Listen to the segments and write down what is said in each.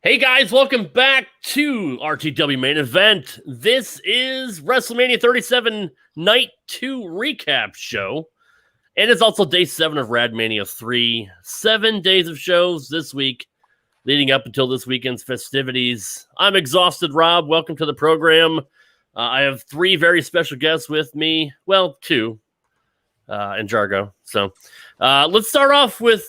Hey guys, welcome back to RTW Main Event. This is WrestleMania 37 Night 2 recap show. And it's also day 7 of RadMania 3. 7 days of shows this week, leading up until this weekend's festivities. I'm exhausted, Rob. Welcome to the program. I have 3 very special guests with me. Well, 2. And Jargo. So let's start off with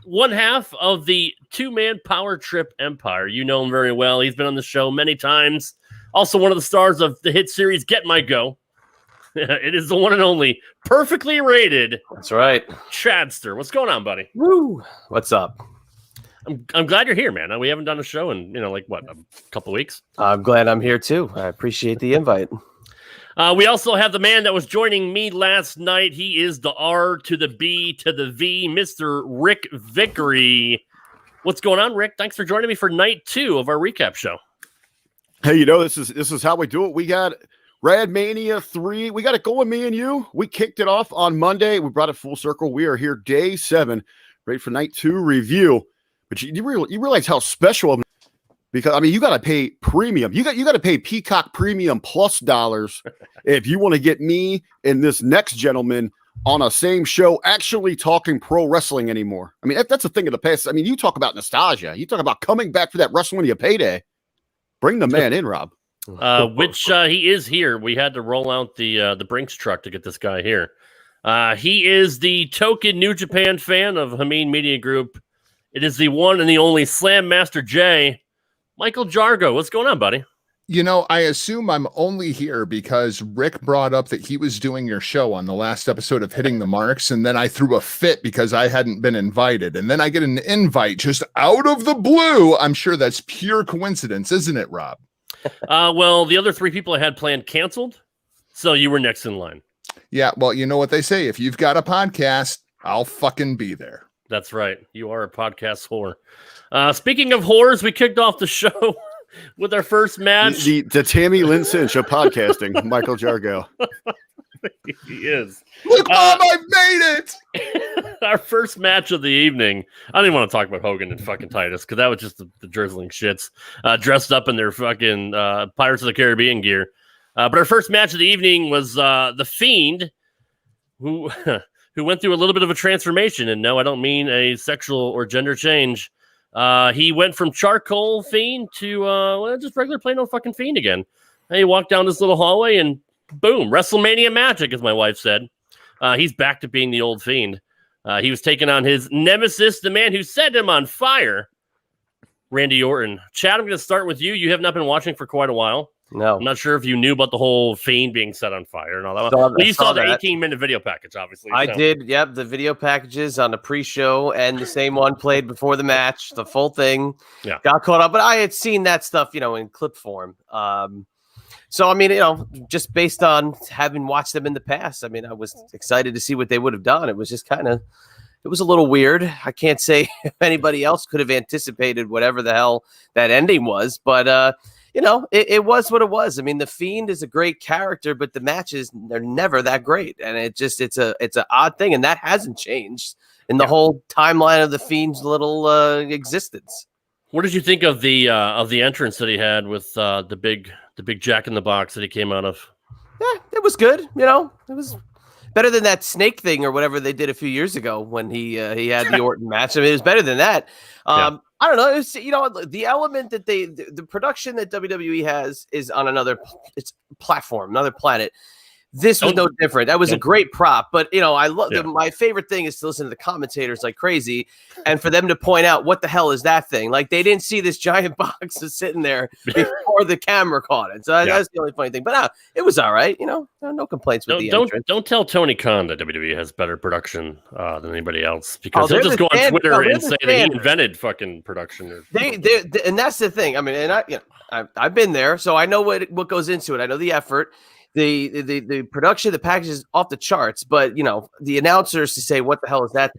one half of the 2-man power trip empire. You know him very well. He's been on the show many times. Also one of the stars of the hit series Get My Go. It is the one and only perfectly rated. That's right. Chadster. What's going on, buddy? Woo. What's up? I'm glad you're here, man. We haven't done a show in, a couple of weeks. I'm glad I'm here too. I appreciate the invite. We also have the man that was joining me last night. He is the R to the B to the V, Mr. Rick Vickery. What's going on, Rick? Thanks for joining me for night 2 of our recap show. Hey, this is how we do it. We got RadMania 3. We got it going, me and you. We kicked it off on Monday. We brought it full circle. We are here day 7, ready for night 2 review. But you realize how special of, because you got to pay premium. You got to pay Peacock Premium Plus dollars if you want to get me and this next gentleman on a same show actually talking pro wrestling anymore. That's a thing of the past. You talk about nostalgia. You talk about coming back for that WrestleMania payday. Bring the man in, Rob. Which he is here. We had to roll out the Brinks truck to get this guy here. He is the token New Japan fan of Hameen Media Group. It is the one and the only Slam Master J, Michael Jargo. What's going on, buddy? I assume I'm only here because Rick brought up that he was doing your show on the last episode of Hitting the Marks, and then I threw a fit because I hadn't been invited. And then I get an invite just out of the blue. I'm sure that's pure coincidence, isn't it, Rob? Well, the other 3 people I had planned canceled, so you were next in line. Yeah, well, you know what they say. If you've got a podcast, I'll fucking be there. That's right. You are a podcast whore. Speaking of whores, we kicked off the show with our first match. The Tammy Lynn Cinch of podcasting, Michael Jargo. He is. Look, Mom, I've made it! Our first match of the evening. I don't even want to talk about Hogan and fucking Titus, because that was just the drizzling shits dressed up in their fucking Pirates of the Caribbean gear. But our first match of the evening was The Fiend, who went through a little bit of a transformation. And no, I don't mean a sexual or gender change. He went from charcoal fiend to just regular plain old fucking fiend again. And he walked down this little hallway and boom, WrestleMania magic, as my wife said. He's back to being the old fiend. He was taking on his nemesis, the man who set him on fire, Randy Orton. Chad, I'm going to start with you. You have not been watching for quite a while. No. I'm not sure if you knew about the whole Fiend being set on fire and all that. Well, you saw the 18-minute video package, obviously. I did, yep. The video packages on the pre-show and the same one played before the match, the full thing. Yeah. Got caught up, but I had seen that stuff, in clip form. So, just based on having watched them in the past, I was excited to see what they would have done. It was just it was a little weird. I can't say if anybody else could have anticipated whatever the hell that ending was, but it was what it was. The Fiend is a great character, but the matches, they're never that great. And it's an odd thing. And that hasn't changed in the whole timeline of the Fiend's little existence. What did you think of the entrance that he had with the big Jack in the Box that he came out of? Yeah, it was good. It was better than that snake thing or whatever they did a few years ago when he had the Orton match. It was better than that. I don't know. It's, the element that the production that WWE has is on another platform, another planet. This was no different. That was a great prop, but I love my favorite thing is to listen to the commentators like crazy, and for them to point out what the hell is that thing. Like they didn't see this giant box that's sitting there before the camera caught it. So that's the only funny thing. But it was all right. No complaints with the entrance. Don't tell Tony Khan that WWE has better production than anybody else, because he'll just go on Twitter and say that he invented fucking production. And that's the thing. I've been there, so I know what goes into it. I know the effort. the production, the package is off the charts, but the announcers to say, what the hell is that?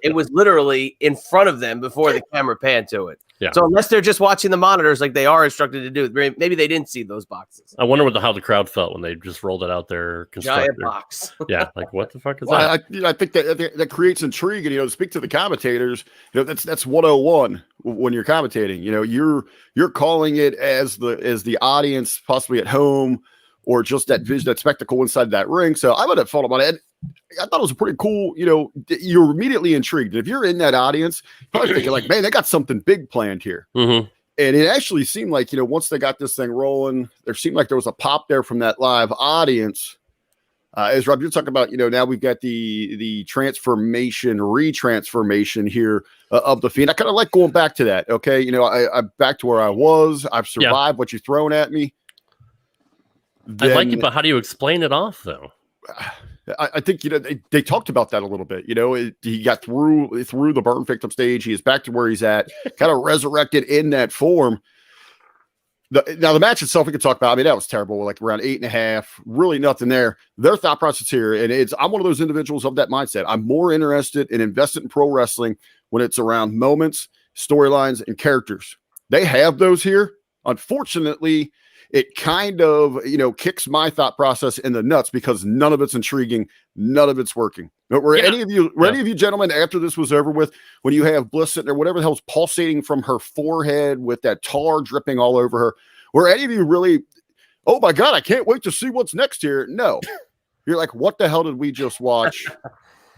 It was literally in front of them before the camera panned to it. Yeah. So unless they're just watching the monitors like they are instructed to do, maybe they didn't see those boxes. I wonder how the crowd felt when they just rolled it out there. Giant box. Yeah, like what the fuck is that? I think that creates intrigue, and to speak to the commentators, that's 101 when you're commentating. You're calling it as the audience, possibly at home, or just that vision, that spectacle inside that ring. So I would have thought about it. I thought it was a pretty cool, you're immediately intrigued. If you're in that audience, you're probably thinking like, man, they got something big planned here. Mm-hmm. And it actually seemed like, once they got this thing rolling, there seemed like there was a pop there from that live audience. As Rob, you're talking about, now we've got the retransformation here of the Fiend. I kind of like going back to that. Okay. I'm back to where I was. I've survived what you've thrown at me. I like it, but how do you explain it off though? I think they talked about that a little bit. He got through the burn victim stage. He is back to where he's at, kind of resurrected in that form. Now the match itself, we could talk about. I mean, that was terrible. Like around 8.5, really nothing there. Their thought process here, and I'm one of those individuals of that mindset. I'm more interested and invested in pro wrestling when it's around moments, storylines, and characters. They have those here. Unfortunately, it kind of, kicks my thought process in the nuts because none of it's intriguing. None of it's working. Were any of you gentlemen, after this was over with, when you have Bliss sitting there, whatever the hell's pulsating from her forehead with that tar dripping all over her, were any of you really, oh my God, I can't wait to see what's next here? No. You're like, what the hell did we just watch?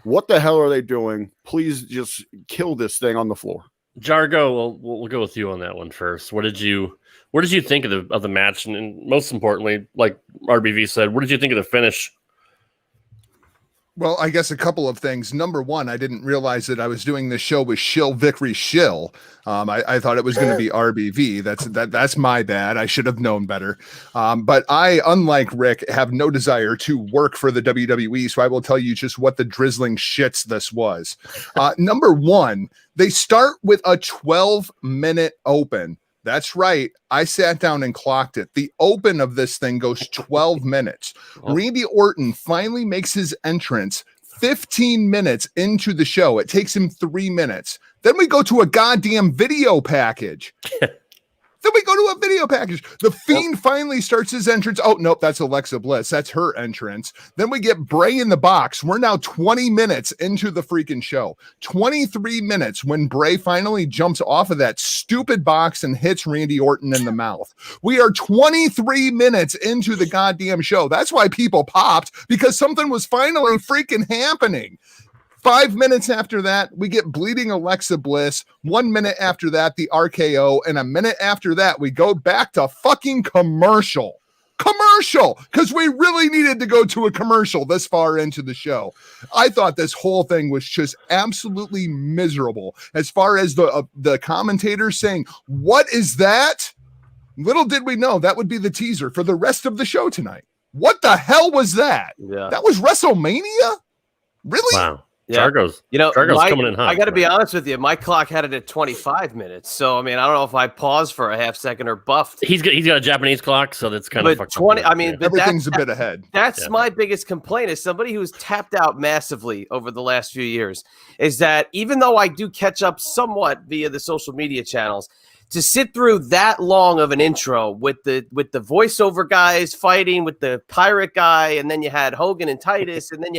What the hell are they doing? Please just kill this thing on the floor. Jargo, we'll go with you on that one first. What did you think of the match, and most importantly, like RBV said, what did you think of the finish? Well, I guess a couple of things. Number one, I didn't realize that I was doing this show with Shill Vickery Shill. I thought it was going to be RBV. That's my bad. I should have known better. But I, unlike Rick, have no desire to work for the WWE, so I will tell you just what the drizzling shits this was. Number one, they start with a 12-minute open. That's right. I sat down and clocked it. The open of this thing goes 12 minutes. Randy Orton finally makes his entrance 15 minutes into the show. It takes him 3 minutes. Then we go to a goddamn video package. The Fiend finally starts his entrance. Oh, nope, that's Alexa Bliss. That's her entrance. Then we get Bray in the box. We're now 20 minutes into the freaking show. 23 minutes when Bray finally jumps off of that stupid box and hits Randy Orton in the mouth. We are 23 minutes into the goddamn show. That's why people popped, because something was finally freaking happening. 5 minutes after that, we get bleeding Alexa Bliss. 1 minute after that, the RKO. And a minute after that, we go back to fucking commercial. Because we really needed to go to a commercial this far into the show. I thought this whole thing was just absolutely miserable. As far as the commentators saying, what is that? Little did we know that would be the teaser for the rest of the show tonight. What the hell was that? Yeah. That was WrestleMania? Really? Wow. Yeah. Jargo's coming in hot. I got to be honest with you. My clock had it at 25 minutes. So, I mean, I don't know if I paused for a half second or buffed. He's got a Japanese clock, so that's kind of fucked 20. up. I mean, yeah. but Everything's a bit ahead. That's my biggest complaint as somebody who's tapped out massively over the last few years, is that even though I do catch up somewhat via the social media channels, to sit through that long of an intro with the voiceover guys fighting with the pirate guy, and then you had Hogan and Titus, and then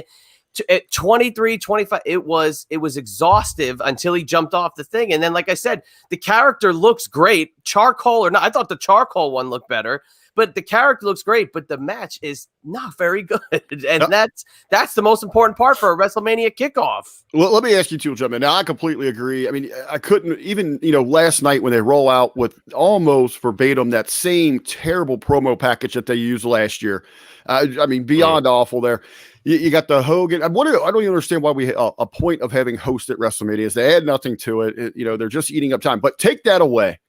at 23, 25, it was exhaustive until he jumped off the thing. And then, like I said, the character looks great. Charcoal or not, I thought the charcoal one looked better, but the character looks great, but the match is not very good. And that's the most important part for a WrestleMania kickoff. Well, let me ask you two, gentlemen. Now, I completely agree. I mean, I couldn't even, last night when they roll out with almost verbatim that same terrible promo package that they used last year. I mean, beyond awful there. You got the Hogan. I don't even understand why we a point of having host at WrestleMania is they add nothing to it. They're just eating up time. But take that away.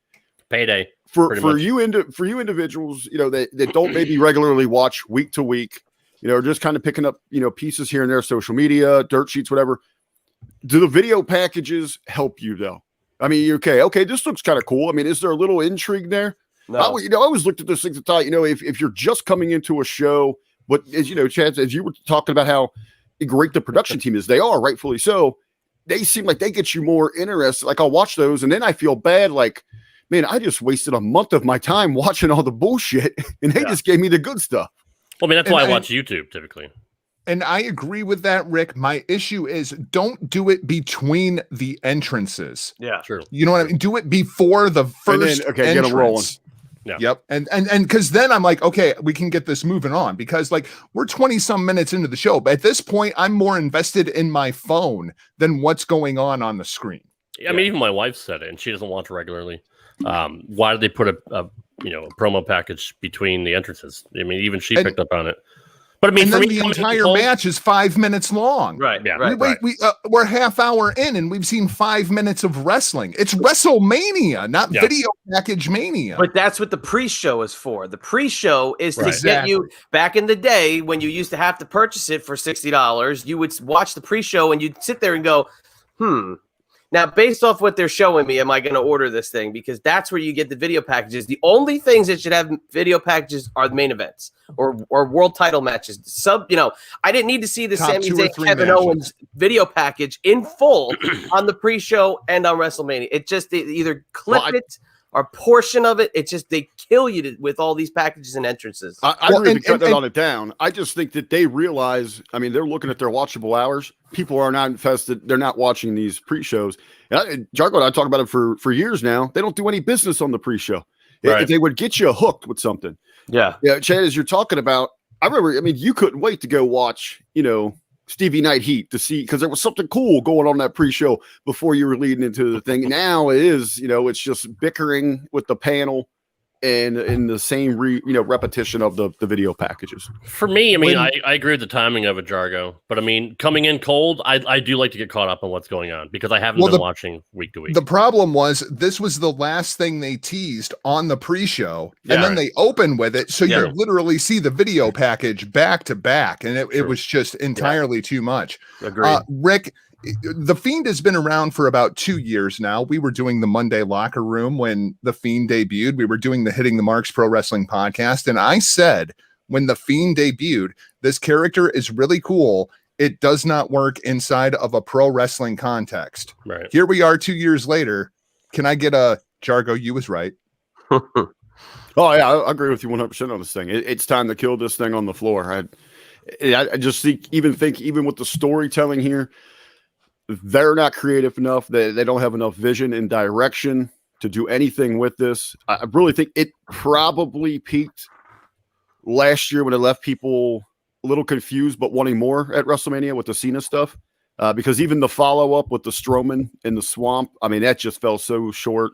Payday for you individuals. That don't maybe regularly watch week to week. Or just kind of picking up pieces here and there, social media, dirt sheets, whatever. Do the video packages help you though? I mean, okay, this looks kind of cool. I mean, is there a little intrigue there? No. I always looked at those things and thought, if you're just coming into a show, but as you know, Chad, as you were talking about how great the production team is, they are rightfully so. They seem like they get you more interested. Like I'll watch those and then I feel bad. Like, man, I just wasted a month of my time watching all the bullshit and they just gave me the good stuff. Well, I mean, that's why I watch YouTube typically. And I agree with that, Rick. My issue is don't do it between the entrances. Yeah, true. You know what I mean? Do it before the first get them rolling. Yeah. Yep. And because then I'm like, okay, we can get this moving on because like we're 20 some minutes into the show. But at this point, I'm more invested in my phone than what's going on the screen. I mean, even my wife said it, and she doesn't watch regularly. Why did they put a promo package between the entrances? I mean, even she picked up on it. But I mean, and for then me, the entire match is 5 minutes long. Right. Yeah. Right. We're half hour in, and we've seen 5 minutes of wrestling. It's WrestleMania, not video package mania. But that's what the pre-show is for. The pre-show is to get you back in the day when you used to have to purchase it for $60. You would watch the pre-show and you'd sit there and go, Now, based off what they're showing me, am I going to order this thing? Because that's where you get the video packages. The only things that should have video packages are the main events or world title matches. I didn't need to see the Sami Zayn, Kevin Owens video package in full on the pre-show and on WrestleMania. It just they either clip it or portion of it. It's just they kill you with all these packages and entrances. I agree with cutting on it down. I just think that they realize, I mean, they're looking at their watchable hours. People are not invested. They're not watching these pre-shows. Jargo and I talk about it for years now. They don't do any business on the pre-show. If they would get you hooked with something. Yeah, Chad, as you're talking about, I remember, I mean, you couldn't wait to go watch, Stevie Night Heat to see, because there was something cool going on that pre-show before you were leading into the thing. Now it is, it's just bickering with the panel and in the same repetition of the video packages. For me, I mean, I agree with the timing of it, Jargo. But I mean, coming in cold, I do like to get caught up on what's going on because I haven't been watching week to week. The problem was this was the last thing they teased on the pre-show, and then they open with it, so you literally see the video package back to back, and it was just entirely too much. Agreed. Rick, The Fiend has been around for about 2 years now. We were doing the Monday Locker Room when The Fiend debuted. We were doing the Hitting the Marks Pro Wrestling podcast. And I said, when The Fiend debuted, this character is really cool. It does not work inside of a pro wrestling context. Right. Here we are 2 years later. Can I get a Jargo? You was right. Oh, yeah, I agree with you 100% on this thing. It's time to kill this thing on the floor. I just think even with the storytelling here, they're not creative enough. They don't have enough vision and direction to do anything with this. I really think it probably peaked last year when it left people a little confused but wanting more at WrestleMania with the Cena stuff. Because even the follow-up with the Strowman in the swamp, I mean, that just fell so short.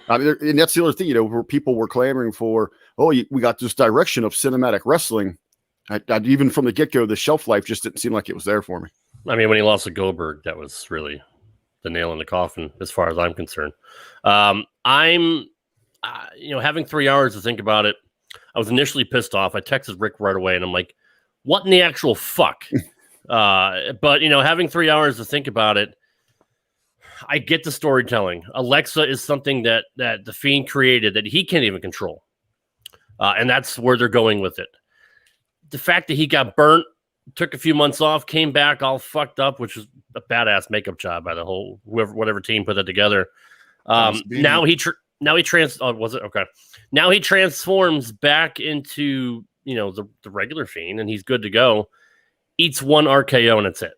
I mean, and that's the other thing, where people were clamoring for, we got this direction of cinematic wrestling. I even from the get-go, the shelf life just didn't seem like it was there for me. I mean, when he lost to Goldberg, that was really the nail in the coffin, as far as I'm concerned. Having 3 hours to think about it, I was initially pissed off. I texted Rick right away, and I'm like, what in the actual fuck? But, having 3 hours to think about it, I get the storytelling. Alexa is something that the Fiend created that he can't even control. And that's where they're going with it. The fact that he got burnt, took a few months off, came back all fucked up, which was a badass makeup job by the whole whatever team put that together. Now he transforms back into the regular Fiend, and he's good to go. Eats one RKO and that's it.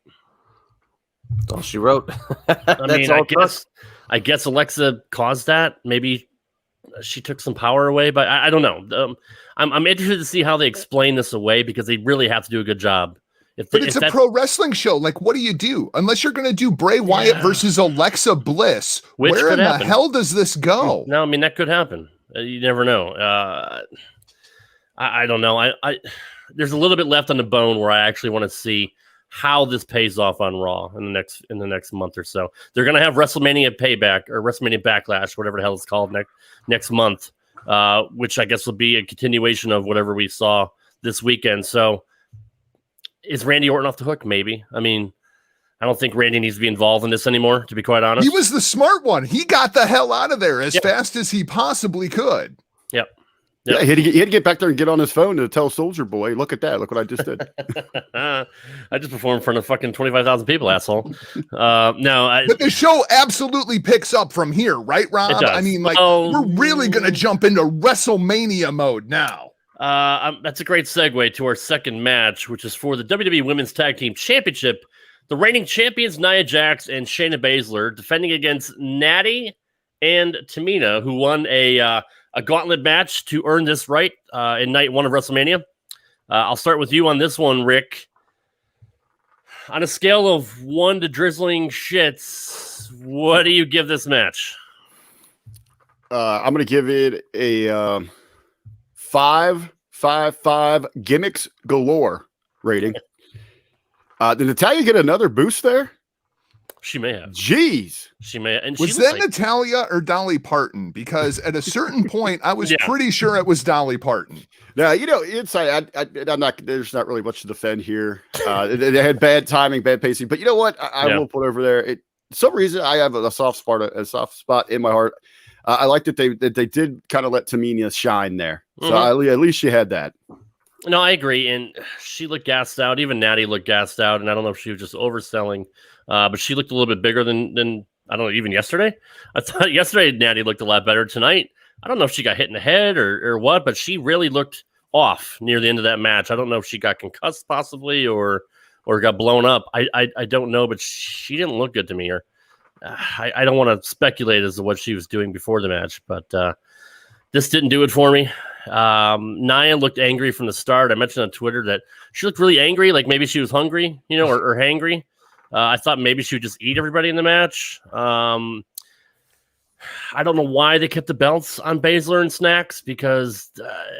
That's all she wrote. I guess Alexa caused that. Maybe she took some power away, but I don't know. I'm interested to see how they explain this away because they really have to do a good job. But it's a pro wrestling show. Like, what do you do? Unless you're going to do Bray Wyatt versus Alexa Bliss, where in the hell does this go? No, I mean, that could happen. You never know. I don't know. There's a little bit left on the bone where I actually want to see how this pays off on Raw in the next month or so. They're going to have WrestleMania Payback or WrestleMania Backlash, whatever the hell it's called next month, which I guess will be a continuation of whatever we saw this weekend. So is Randy Orton off the hook? Maybe. I mean, I don't think Randy needs to be involved in this anymore, to be quite honest. He was the smart one. He got the hell out of there as fast as he possibly could. Yeah, he had to get back there and get on his phone to tell Soldier Boy, look at that. Look what I just did. I just performed in front of fucking 25,000 people, asshole. But the show absolutely picks up from here, right, Rob? I mean, like, we're really going to jump into WrestleMania mode now. That's a great segue to our second match, which is for the WWE Women's Tag Team Championship. The reigning champions, Nia Jax and Shayna Baszler, defending against Natty and Tamina, who won a gauntlet match to earn this right in night 1 of WrestleMania. I'll start with you on this one, Rick. On a scale of 1 to drizzling shits, what do you give this match? I'm going to give it a 5 gimmicks galore rating. Did Natalya get another boost there? She may have. Jeez. She may have. And was that Natalya or Dolly Parton? Because at a certain point, I was pretty sure it was Dolly Parton. Now, inside, I'm not. There's not really much to defend here. They had bad timing, bad pacing. But you know what? I will put over there. For some reason, I have a soft spot in my heart. I like that they did kind of let Tamina shine there. So at least she had that. No, I agree. And she looked gassed out. Even Natty looked gassed out. And I don't know if she was just overselling. But she looked a little bit bigger than I don't know, even yesterday. I thought yesterday Natty looked a lot better. Tonight, I don't know if she got hit in the head or what, but she really looked off near the end of that match. I don't know if she got concussed possibly or got blown up. I don't know, but she didn't look good to me. Or I don't want to speculate as to what she was doing before the match, but this didn't do it for me. Nia looked angry from the start. I mentioned on Twitter that she looked really angry, like maybe she was hungry, or hangry. I thought maybe she would just eat everybody in the match. I don't know why they kept the belts on Baszler and Snacks, because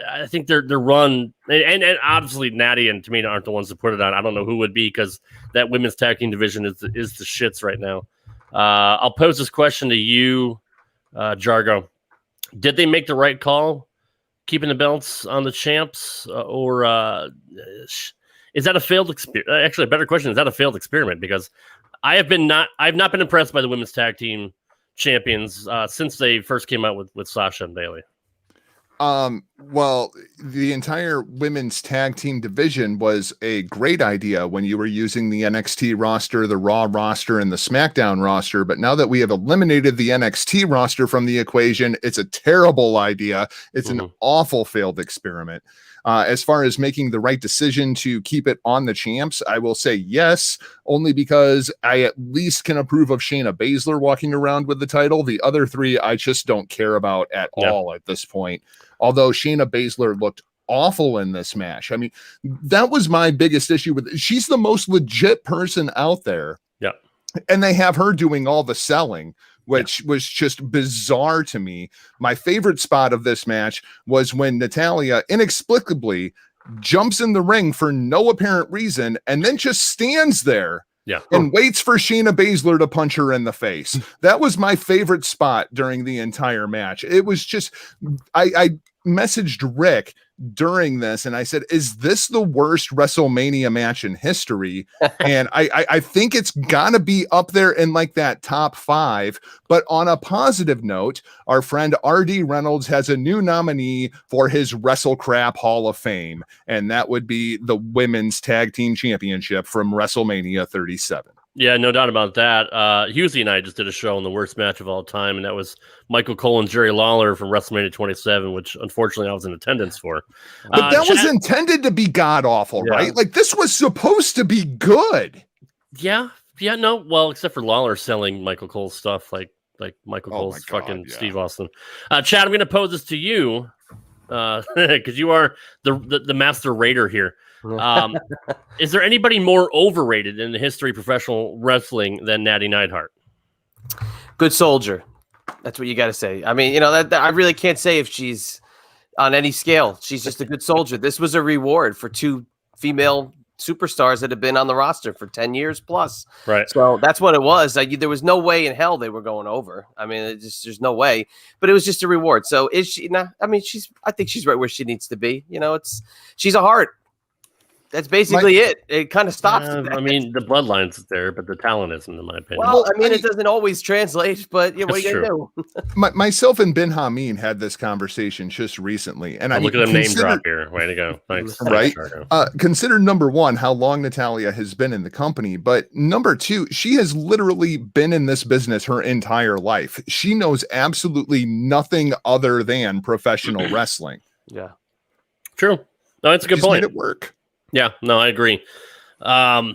I think their run, and obviously Natty and Tamina aren't the ones to put it on. I don't know who would be, because that women's tag team division is the shits right now. I'll pose this question to you, Jargo. Did they make the right call keeping the belts on the champs, or is that a failed experiment? Actually, a better question, is that a failed experiment? Because I've not been impressed by the women's tag team champions since they first came out with Sasha and Bayley. Well, the entire women's tag team division was a great idea when you were using the NXT roster, the Raw roster, and the SmackDown roster. But now that we have eliminated the NXT roster from the equation, it's a terrible idea. It's an awful failed experiment. As far as making the right decision to keep it on the champs, I will say yes, only because I at least can approve of Shayna Baszler walking around with the title. The other three, I just don't care about at all at this point. Although Shayna Baszler looked awful in this match. I mean, that was my biggest issue with it. She's the most legit person out there. Yeah. And they have her doing all the selling, which was just bizarre to me. My favorite spot of this match was when Natalya inexplicably jumps in the ring for no apparent reason and then just stands there and waits for Shayna Baszler to punch her in the face. That was my favorite spot during the entire match. It was just, I messaged Rick during this and I said, is this the worst WrestleMania match in history? And I think it's gotta be up there in like that top 5. But on a positive note, our friend RD Reynolds has a new nominee for his WrestleCrap Hall of Fame, and that would be the Women's Tag Team Championship from WrestleMania 37. Yeah, no doubt about that. Husey and I just did a show on the worst match of all time, and that was Michael Cole and Jerry Lawler from WrestleMania 27, which unfortunately I was in attendance for. But that was intended to be god-awful, right? Like, this was supposed to be good. Yeah, no. Well, except for Lawler selling Michael Cole's stuff, like Michael Cole's fucking Steve Austin. Chad, I'm going to pose this to you, because you are the master raider here. Is there anybody more overrated in the history of professional wrestling than Natty Neidhart? Good soldier. That's what you got to say. I mean, that I really can't say if she's on any scale. She's just a good soldier. This was a reward for 2 female superstars that have been on the roster for 10 years plus. Right. So that's what it was. There was no way in hell they were going over. I mean, there's no way. But it was just a reward. So is she? Nah, I mean, I think she's right where she needs to be. She's a heart. That's basically it. It kind of stops. I mean, the bloodline's there, but the talent isn't, in my opinion. Well, I mean, it doesn't always translate, but what are you gonna do? Myself and Ben Hameen had this conversation just recently, and I mean, look at the name drop here. Way to go! Thanks, right? Jargo. Consider number one how long Natalya has been in the company, but number two, she has literally been in this business her entire life. She knows absolutely nothing other than professional wrestling. Yeah, true. No, that's a good point. Made it work. Yeah, no, I agree. I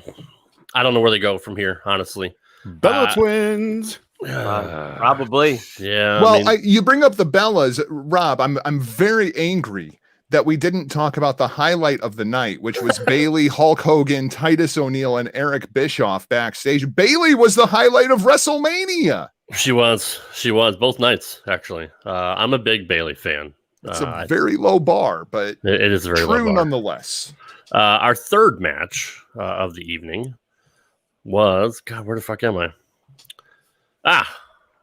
don't know where they go from here, honestly. Bella twins. probably. Yeah. Well, you bring up the Bellas, Rob. I'm very angry that we didn't talk about the highlight of the night, which was Bayley, Hulk Hogan, Titus O'Neil, and Eric Bischoff backstage. Bayley was the highlight of WrestleMania. She was both nights, actually. I'm a big Bayley fan. It's a very low bar, but it is very true low bar. Nonetheless. Our third match of the evening was, God, where the fuck am I?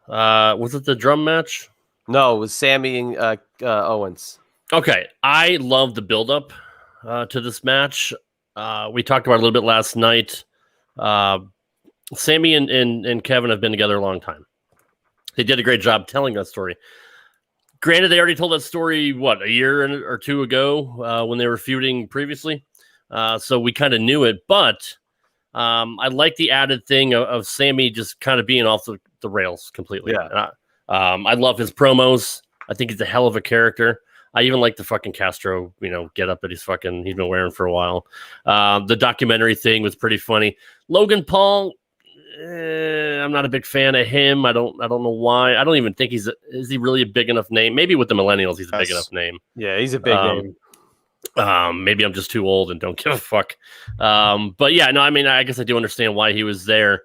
Was it the drum match? No, it was Sammy and Owens. Okay, I love the build-up to this match. We talked about it a little bit last night. Sammy and Kevin have been together a long time. They did a great job telling that story. Granted, they already told that story, a year or two ago when they were feuding previously. So we kind of knew it, but I like the added thing of Sammy just kind of being off the rails completely. Yeah. I love his promos. I think he's a hell of a character. I even like the fucking Castro, get up that he's been wearing for a while. The documentary thing was pretty funny. Logan Paul, I'm not a big fan of him. I don't know why. I don't even think is he really a big enough name? Maybe with the millennials, he's a big enough name. Yeah, he's a big name. Maybe I'm just too old and don't give a fuck. But yeah, no, I mean, I guess I do understand why he was there.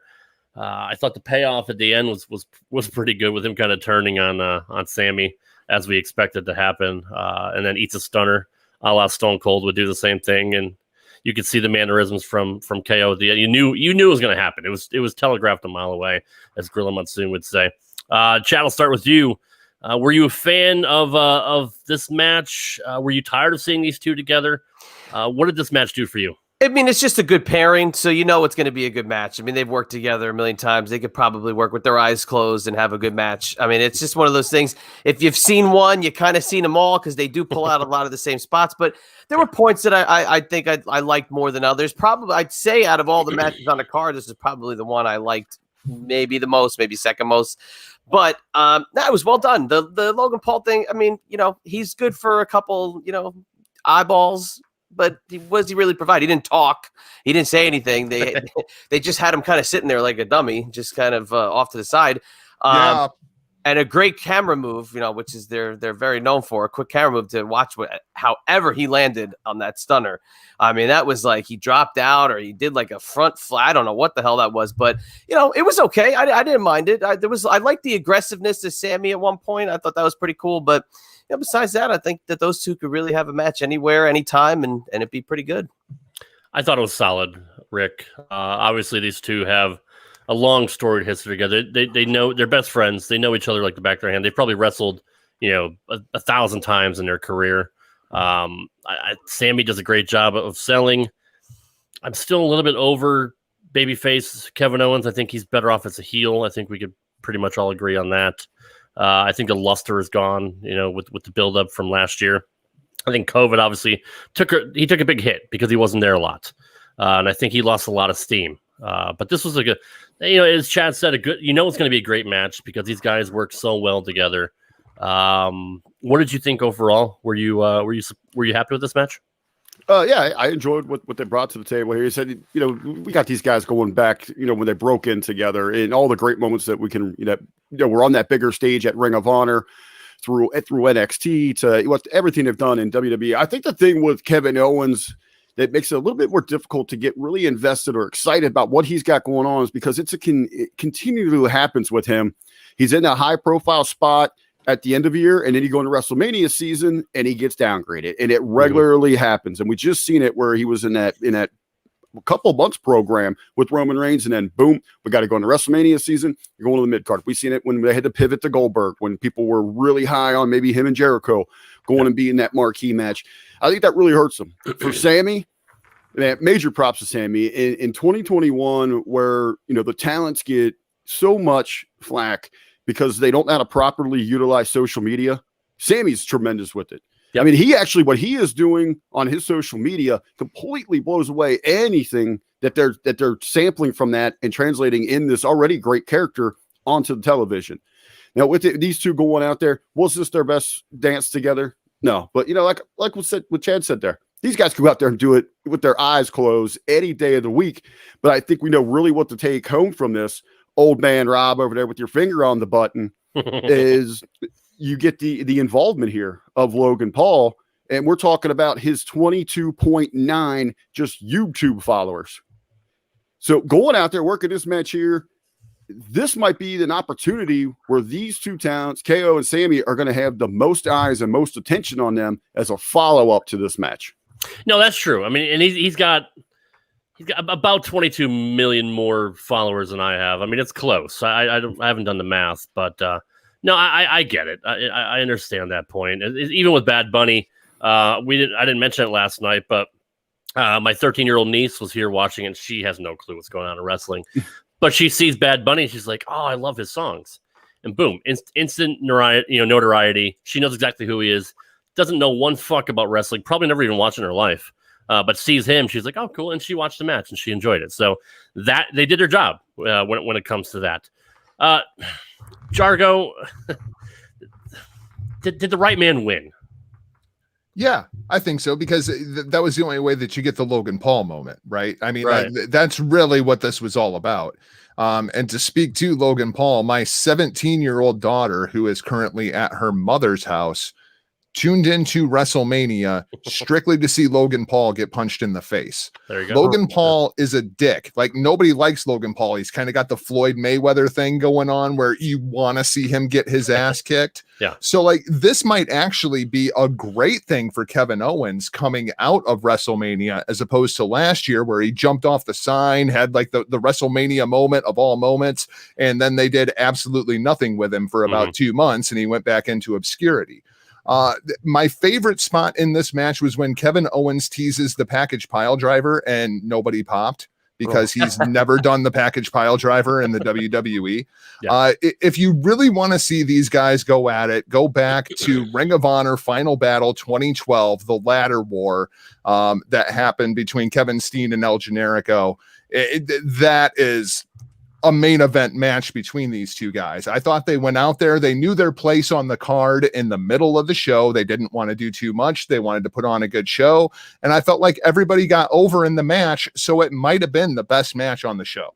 I thought the payoff at the end was pretty good with him kind of turning on Sammy as we expected to happen, and then eats a stunner, a la Stone Cold would do the same thing, and you could see the mannerisms from KO at the end. You knew it was going to happen. It was telegraphed a mile away, as Gorilla Monsoon would say. Chad, I'll start with you. Were you a fan of this match? Were you tired of seeing these two together? What did this match do for you? I mean, it's just a good pairing, so it's going to be a good match. I mean, they've worked together a million times. They could probably work with their eyes closed and have a good match. I mean, it's just one of those things. If you've seen one, you kind of seen them all because they do pull out a lot of the same spots. But there were points that I think I liked more than others. Probably, I'd say out of all the matches on the card, this is probably the one I liked maybe the most, maybe second most. But that was well done. The Logan Paul thing, I mean, he's good for a couple, eyeballs. But what does he really provide? He didn't talk. He didn't say anything. They just had him kind of sitting there like a dummy, just kind of off to the side. And a great camera move, which is they're very known for, a quick camera move to watch however he landed on that stunner. I mean, that was like he dropped out or he did like a front flat. I don't know what the hell that was, but it was okay. I didn't mind it. I liked the aggressiveness of Sammy at one point. I thought that was pretty cool, but besides that, I think that those two could really have a match anywhere, anytime, and it'd be pretty good. I thought it was solid, Rick. Obviously, these two have a long storied history together. They know they're best friends. They know each other like the back of their hand. They've probably wrestled, 1,000 times in their career. Sammy does a great job of selling. I'm still a little bit over babyface Kevin Owens. I think he's better off as a heel. I think we could pretty much all agree on that. I think the luster is gone, with the buildup from last year. I think COVID obviously took a big hit because he wasn't there a lot. And I think he lost a lot of steam. But this was a good, as Chad said, it's going to be a great match because these guys work so well together. What did you think overall? Were you happy with this match? Yeah, I enjoyed what they brought to the table here. He said, we got these guys going back, when they broke in together, and all the great moments that we can, we're on that bigger stage at Ring of Honor through NXT to everything they've done in WWE. I think the thing with Kevin Owens that makes it a little bit more difficult to get really invested or excited about what he's got going on is because it continually happens with him. He's in a high profile spot at the end of the year, and then you go into WrestleMania season and he gets downgraded, and it regularly happens. And we just seen it where he was in that couple months program with Roman Reigns, and then boom, we got to go into WrestleMania season. You're going to the mid card. We've seen it when they had to pivot to Goldberg, when people were really high on maybe him and Jericho going and being that marquee match. I think that really hurts him. For Sammy, Man, major props to Sammy in 2021, where the talents get so much flack because they don't know how to properly utilize social media. Sammy's tremendous with it. Yep. I mean, what he is doing on his social media completely blows away anything that they're sampling from that and translating in this already great character onto the television. Now, with these two going out there, was this their best dance together? No, but like what Chad said there, these guys go out there and do it with their eyes closed any day of the week. But I think we know really what to take home from this. Old man Rob over there with your finger on the button is you get the involvement here of Logan Paul, and we're talking about his 22.9 just YouTube followers. So going out there working this match here, this might be an opportunity where these two talents, KO and Sammy, are going to have the most eyes and most attention on them as a follow-up to this match. No, that's true. I mean, and he's got about 22 million more followers than I have. I mean, it's close. I haven't done the math, but no, I get it. I understand that point. Even with Bad Bunny, I didn't mention it last night, but my 13-year-old niece was here watching, and she has no clue what's going on in wrestling. But she sees Bad Bunny, and she's like, "Oh, I love his songs." And boom, instant notoriety. She knows exactly who he is. Doesn't know one fuck about wrestling. Probably never even watched in her life. But sees him, she's like, "Oh, cool," and she watched the match and she enjoyed it. So that they did their job when it comes to that. Jargo, did the right man win? Yeah, I think so, because that was the only way that you get the Logan Paul moment, right? I mean, right. That's really what this was all about. And to speak to Logan Paul, my 17-year-old daughter, who is currently at her mother's house, tuned into WrestleMania strictly to see Logan Paul get punched in the face. There you go. Logan Paul is a dick. Like, nobody likes Logan Paul. He's kind of got the Floyd Mayweather thing going on where you want to see him get his ass kicked. Yeah. So like, this might actually be a great thing for Kevin Owens coming out of WrestleMania, as opposed to last year where he jumped off the sign, had like the WrestleMania moment of all moments, and then they did absolutely nothing with him for about 2 months, and he went back into obscurity. My favorite spot in this match was when Kevin Owens teases the package pile driver and nobody popped, because he's never done the package pile driver in the WWE. Yeah. If you really want to see these guys go at it, go back to Ring of Honor Final Battle 2012, the ladder war that happened between Kevin Steen and El Generico. That is a main event match between these two guys. I thought they went out there, they knew their place on the card in the middle of the show. They didn't want to do too much. They wanted to put on a good show. And I felt like everybody got over in the match. So it might have been the best match on the show.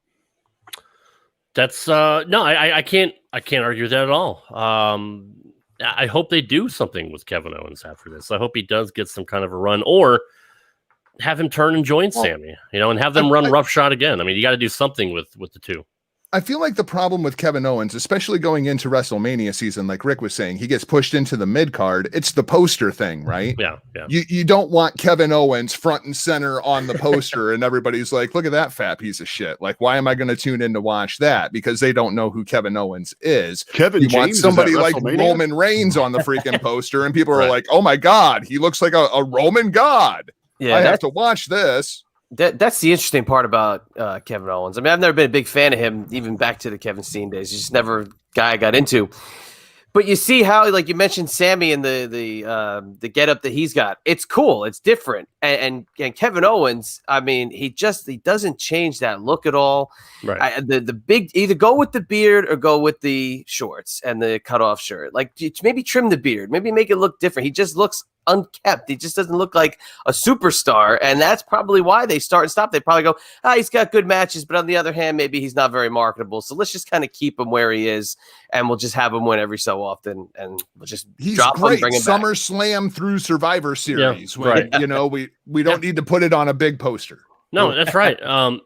That's no, I can't argue with that at all. I hope they do something with Kevin Owens after this. I hope he does get some kind of a run, or have him turn and join Sammy, and have them run roughshod again. I mean, you got to do something with the two. I feel like the problem with Kevin Owens, especially going into WrestleMania season, like Rick was saying, he gets pushed into the mid card. It's the poster thing, right? Yeah. You don't want Kevin Owens front and center on the poster, and everybody's like, "Look at that fat piece of shit." Like, why am I going to tune in to watch that? Because they don't know who Kevin Owens is. You want somebody like Roman Reigns on the freaking poster, and people are like, "Oh my God, he looks like a Roman god." Yeah, I have to watch this. That's the interesting part about Kevin Owens. I mean, I've never been a big fan of him, even back to the Kevin Steen days. He's just never a guy I got into. But you see how, like you mentioned, Sammy and the getup that he's got. It's cool. It's different. And Kevin Owens, I mean, he doesn't change that look at all. Right. The big, either go with the beard or go with the shorts and the cutoff shirt. Like, maybe trim the beard, maybe make it look different. He just looks unkept. He just doesn't look like a superstar, and that's probably why they start and stop. They probably go, he's got good matches, but on the other hand, maybe he's not very marketable, so let's just kind of keep him where he is, and we'll just have him win every so often, and we'll just drop him, bring him back. SummerSlam through Survivor Series, right? We don't need to put it on a big poster. No, that's right.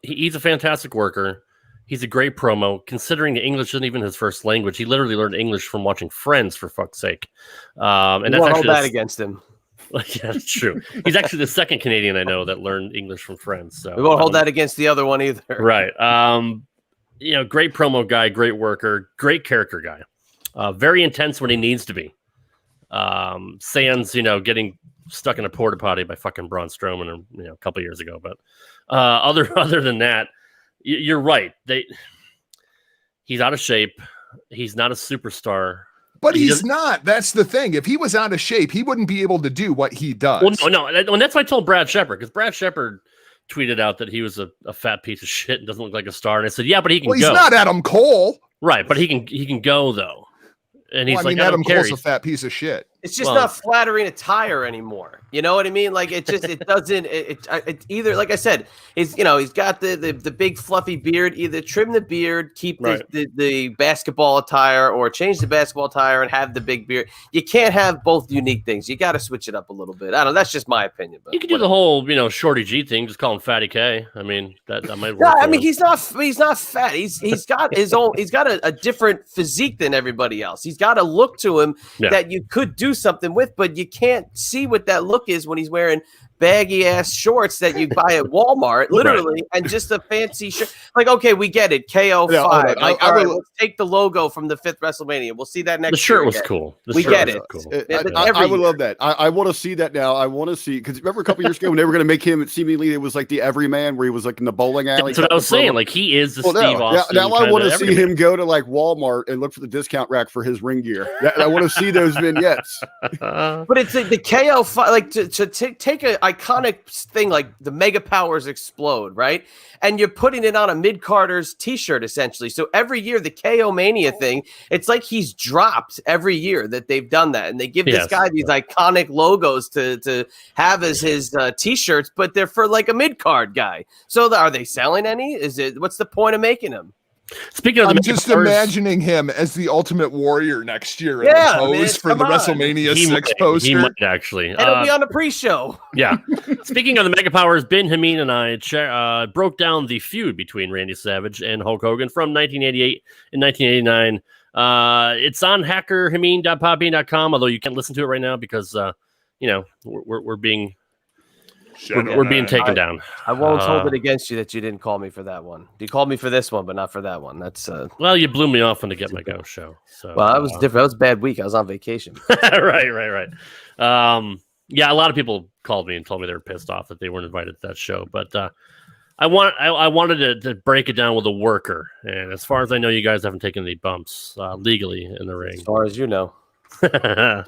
He's a fantastic worker. He's a great promo, considering the English isn't even his first language. He literally learned English from watching Friends, for fuck's sake. And that's hold that against him. Yeah, that's true. He's actually the second Canadian I know that learned English from Friends. So we won't hold that against the other one either. Right. Great promo guy, great worker, great character guy. Very intense when he needs to be. Sans, getting stuck in a porta potty by fucking Braun Strowman, a couple years ago. But other than that, you're right. He's out of shape. He's not a superstar. But he's not. That's the thing. If he was out of shape, he wouldn't be able to do what he does. Well, no. And that's why I told Brad Shepard, because Brad Shepard tweeted out that he was a fat piece of shit and doesn't look like a star. And I said, yeah, but he can go. He's not Adam Cole. Right, but he can go, though. And he's Adam Cole's a fat piece of shit. It's just not flattering attire anymore. You know what I mean? Like it doesn't. It either, like I said, he's got the big fluffy beard. Either trim the beard, keep the basketball attire, or change the basketball attire and have the big beard. You can't have both unique things. You got to switch it up a little bit. I don't know. That's just my opinion. But you can do the whole Shorty G thing. Just call him Fatty K. I mean that might work. No, I mean he's not fat. He's got his own. He's got a different physique than everybody else. He's got a look to him that you could do something with, but you can't see what that look is when he's wearing baggy ass shorts that you buy at Walmart, literally, and just a fancy shirt. Like, okay, we get it. KO5. Yeah, all right, let's take the logo from the 5th WrestleMania. We'll see that next. The shirt year was again. cool. We get it. Cool. I would love that. I want to see that now. I want to see, because remember a couple years ago when they were going to make him seemingly it was like the everyman where he was like in the bowling alley. That's what I was saying. Like he is the Steve Austin. Now I want to see him go to like Walmart and look for the discount rack for his ring gear. I want to see those vignettes. But it's the KO5, like to take an iconic thing like the Mega Powers Explode, right? And you're putting it on a mid-Carter's t-shirt, essentially. So every year, the KO Mania thing, it's like he's dropped every year that they've done that. And they give this guy these iconic logos to have as his t-shirts, but they're for like a mid-card guy. So are they selling any? What's the point of making them? Speaking of, I'm just imagining him as the Ultimate Warrior next year in the pose for the WrestleMania 6 poster. He might actually. It'll be on the pre-show. Yeah. Speaking of the Mega Powers, Ben Hameen and I broke down the feud between Randy Savage and Hulk Hogan from 1988 and 1989. It's on hackerhameen.podbean.com, although you can't listen to it right now because we're being taken down. I won't hold it against you that you didn't call me for that one. You called me for this one, but not for that one. That's well, you blew me off on the Get My Go show. So that was different. That was a bad week. I was on vacation. Right. Yeah, a lot of people called me and told me they were pissed off that they weren't invited to that show. But I wanted to break it down with a worker. And as far as I know, you guys haven't taken any bumps legally in the ring. As far as you know,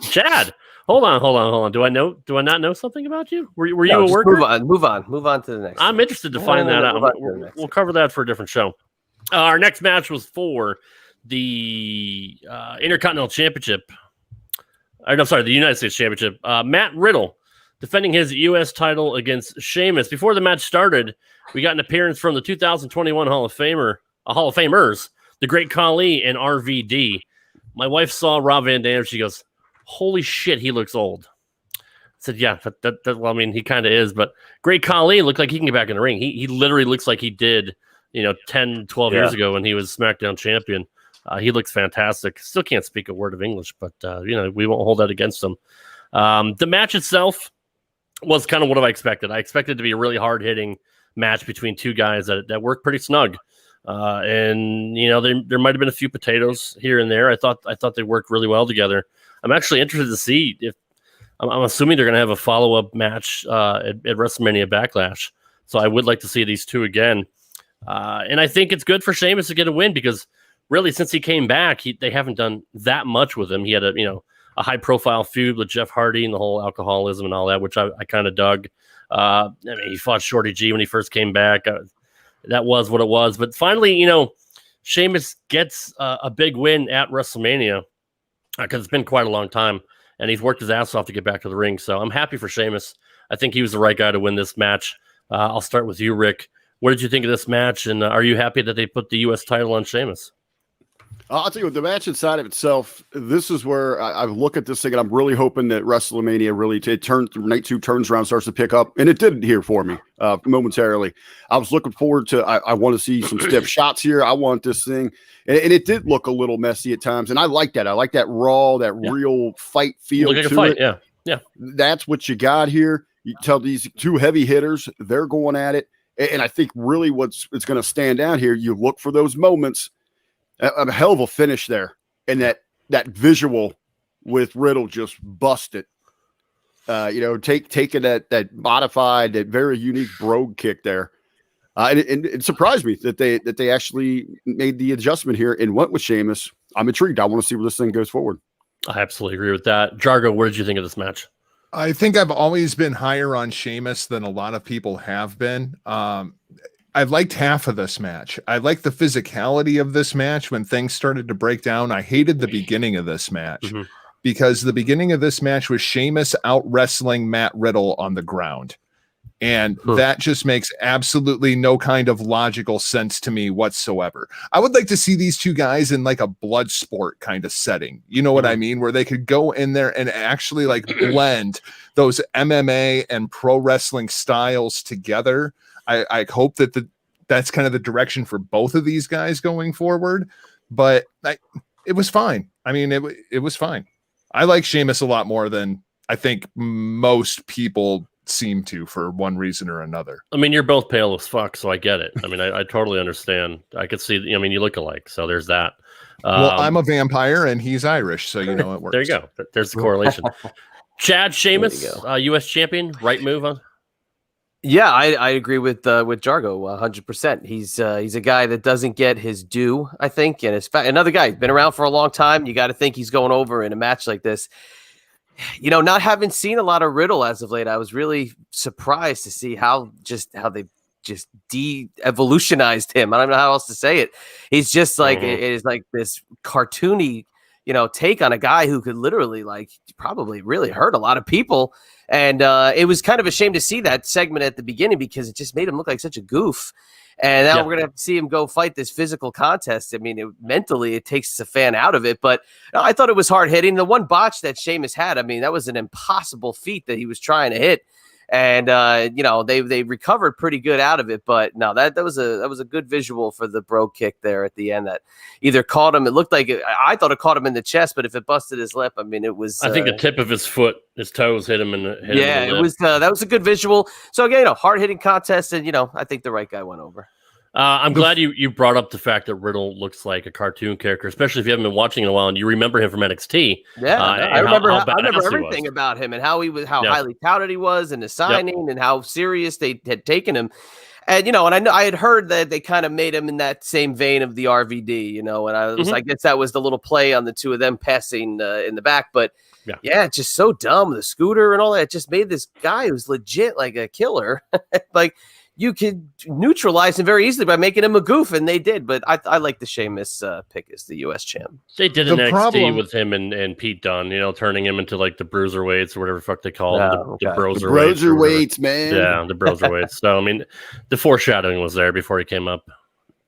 Chad. Hold on. Do I not know something about you? Were you a worker? Move on to the next. I'm interested to find that out. We'll cover that for a different show. Our next match was for the Intercontinental Championship. The United States Championship. Matt Riddle defending his U.S. title against Sheamus. Before the match started, we got an appearance from the 2021 Hall of Famers, the Great Khali and RVD. My wife saw Rob Van Dam. She goes, holy shit, he looks old. I said, yeah, well, I mean, he kind of is, but Great Khali looked like he can get back in the ring. He literally looks like he did, 10, 12 years ago when he was SmackDown champion. He looks fantastic. Still can't speak a word of English, but, we won't hold that against him. The match itself was kind of what I expected. I expected it to be a really hard-hitting match between two guys that worked pretty snug. And there might have been a few potatoes here and there. I thought they worked really well together. I'm actually interested to see if I'm assuming they're going to have a follow-up match at WrestleMania Backlash. So I would like to see these two again. And I think it's good for Sheamus to get a win because really since he came back, they haven't done that much with him. He had a high-profile feud with Jeff Hardy and the whole alcoholism and all that, which I kind of dug. He fought Shorty G when he first came back. That was what it was. But finally, Sheamus gets a big win at WrestleMania. Because it's been quite a long time, and he's worked his ass off to get back to the ring. So I'm happy for Sheamus. I think he was the right guy to win this match. I'll start with you, Rick. What did you think of this match, and are you happy that they put the U.S. title on Sheamus? I'll tell you what, the match inside of itself, this is where I look at this thing, and I'm really hoping that WrestleMania night 2 turns around, starts to pick up, and it did here for me momentarily. I was looking forward to, I want to see some stiff shots here. I want this thing, and it did look a little messy at times, and I like that. I like that raw, real fight feel like to a fight, it. Yeah. That's what you got here. You tell these two heavy hitters, they're going at it, and I think really it's going to stand out here. You look for those moments. A hell of a finish there, and that visual with Riddle just busted. taking that modified, that very unique brogue kick there. And it surprised me that they actually made the adjustment here and went with Sheamus. I'm intrigued. I want to see where this thing goes forward. I absolutely agree with that. Jargo, what did you think of this match? I think I've always been higher on Sheamus than a lot of people have been. I liked half of this match. I liked the physicality of this match when things started to break down. I hated the beginning of this match because the beginning of this match was Sheamus out wrestling Matt Riddle on the ground. And that just makes absolutely no kind of logical sense to me whatsoever. I would like to see these two guys in like a blood sport kind of setting. You know what I mean? Where they could go in there and actually like blend those MMA and pro wrestling styles together. I hope that's kind of the direction for both of these guys going forward. But it was fine. I mean, it was fine. I like Sheamus a lot more than I think most people seem to, for one reason or another. I mean, you're both pale as fuck, so I get it. I mean, I totally understand. I could see. I mean, you look alike, so there's that. Well, I'm a vampire and he's Irish, so you know it works. There you go. There's the correlation. Chad Sheamus, U.S. champion, right move, huh? Yeah, I agree with Jargo 100%. He's a guy that doesn't get his due, I think, and it's another guy been around for a long time. You got to think he's going over in a match like this. You know, not having seen a lot of Riddle as of late, I was really surprised to see how they just de-evolutionized him. I don't know how else to say it. He's just like it is like this cartoony, take on a guy who could literally probably really hurt a lot of people. And it was kind of a shame to see that segment at the beginning because it just made him look like such a goof. And now we're going to have to see him go fight this physical contest. I mean, mentally, it takes a fan out of it. But I thought it was hard hitting. The one botch that Sheamus had, I mean, that was an impossible feat that he was trying to hit. And, they recovered pretty good out of it. But no, that was a good visual for the brogue kick there at the end that either caught him. It looked like I thought it caught him in the chest, but if it busted his lip, I mean, it was. I think the tip of his foot, his toes hit him in the hit yeah, him in the it was. That was a good visual. So again, hard hitting contest, and I think the right guy went over. I'm glad you brought up the fact that Riddle looks like a cartoon character, especially if you haven't been watching in a while and you remember him from NXT. Yeah, I remember everything about him and how he was, how highly touted he was, and the signing, and how serious they had taken him. And and I had heard that they kind of made him in that same vein of the RVD, and I guess that was the little play on the two of them passing in the back, but. Yeah, it's just so dumb. The scooter and all that just made this guy who's legit like a killer. Like you could neutralize him very easily by making him a goof, and they did. But I like the Sheamus pick as the U.S. champ. They did an NXT with him and Pete Dunne, turning him into like the bruiserweights or whatever the fuck they call them, the broserweights, man. Yeah, the broserweights. So I mean, the foreshadowing was there before he came up.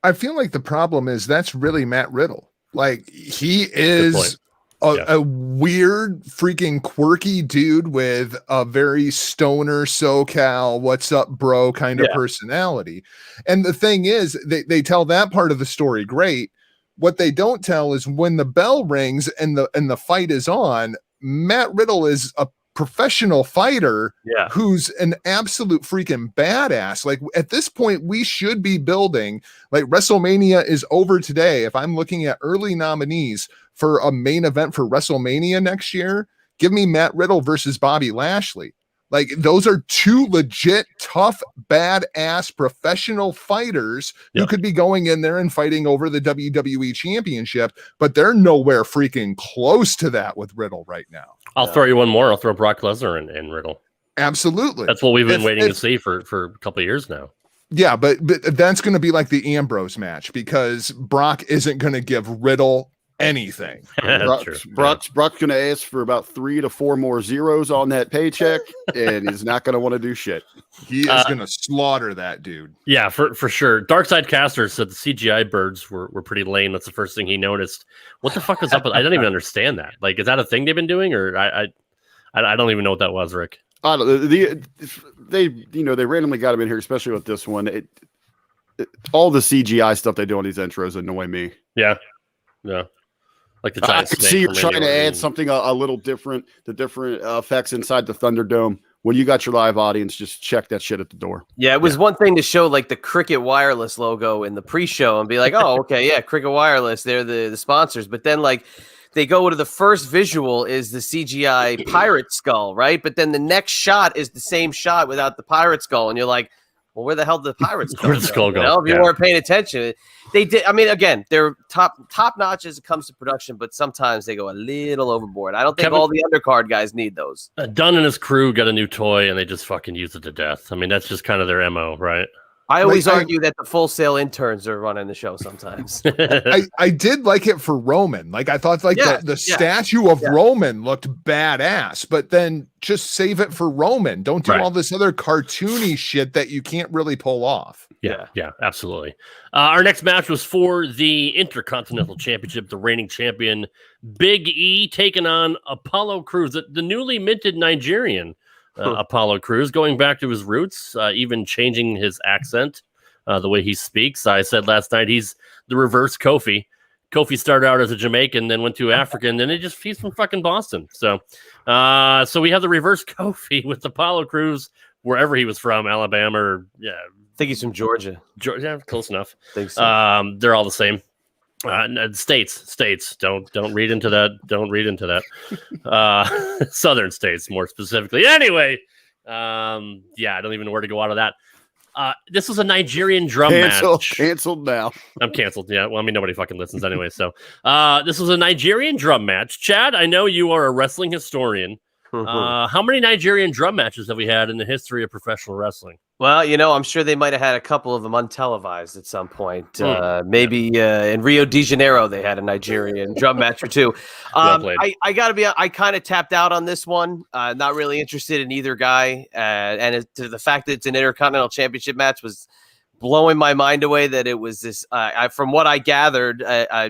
I feel like the problem is that's really Matt Riddle. Like he is. A weird, freaking quirky dude with a very stoner SoCal, what's up, bro, kind of personality. And the thing is, they tell that part of the story great. What they don't tell is when the bell rings and the fight is on, Matt Riddle is a professional fighter who's an absolute freaking badass. Like at this point, we should be building, like WrestleMania is over today. If I'm looking at early nominees for a main event for WrestleMania next year, give me Matt Riddle versus Bobby Lashley. Like those are two legit tough, badass professional fighters who could be going in there and fighting over the WWE championship, but they're nowhere freaking close to that with Riddle right now. I'll throw you one more. I'll throw Brock Lesnar and Riddle. Absolutely. That's what we've been waiting to see for a couple of years now. Yeah, but that's going to be like the Ambrose match because Brock isn't going to give Riddle anything. Brock's going to ask for about 3 to 4 more zeros on that paycheck, and he's not going to want to do shit. He is going to slaughter that dude. Yeah, for sure. Darkside Caster said the CGI birds were pretty lame. That's the first thing he noticed. What the fuck is up with? I don't even understand that. Like, is that a thing they've been doing, or I don't even know what that was, Rick. I don't know. They randomly got him in here, especially with this one. All the CGI stuff they do on these intros annoy me. Yeah. Like the giant I could see you're trying to add something a little different, the different effects inside the Thunderdome. When you got your live audience, just check that shit at the door. Yeah, it was one thing to show like the Cricket Wireless logo in the pre-show and be like, oh, okay, yeah, Cricket Wireless, they're the sponsors. But then like they go to the first visual is the CGI pirate skull, right? But then the next shot is the same shot without the pirate skull, and you're like, well, where the hell did the pirate skull Where'd the skull go? You know, if you weren't paying attention, they did. I mean, again, they're top notch as it comes to production, but sometimes they go a little overboard. I don't think all the undercard guys need those. Dunn and his crew got a new toy, and they just fucking use it to death. I mean, that's just kind of their MO, right? I always argue that the Full Sail interns are running the show sometimes. I did like it for Roman. Like I thought the statue of Roman looked badass, but then just save it for Roman. Don't do all this other cartoony shit that you can't really pull off. Yeah, absolutely. Our next match was for the Intercontinental Championship, the reigning champion Big E taking on Apollo Crews, the newly minted Nigerian. Apollo Crews, going back to his roots, even changing his accent, the way he speaks. I said last night he's the reverse Kofi. Kofi started out as a Jamaican, then went to Africa, and then he's from fucking Boston. So we have the reverse Kofi with Apollo Crews, wherever he was from, Alabama or I think he's from Georgia. Yeah, close enough. I think so. They're all the same. States. Don't read into that. Don't read into that. Southern states, more specifically. Anyway, I don't even know where to go out of that. This was a Nigerian drum match. Canceled now. I'm canceled. Yeah. Well, I mean, nobody fucking listens anyway. So, this was a Nigerian drum match. Chad, I know you are a wrestling historian. How many Nigerian drum matches have we had in the history of professional wrestling? Well, I'm sure they might have had a couple of them untelevised at some point. Maybe in Rio de Janeiro, they had a Nigerian drum match or two. I got to I kind of tapped out on this one. Not really interested in either guy. And the fact that it's an Intercontinental Championship match was blowing my mind away that it was this. From what I gathered,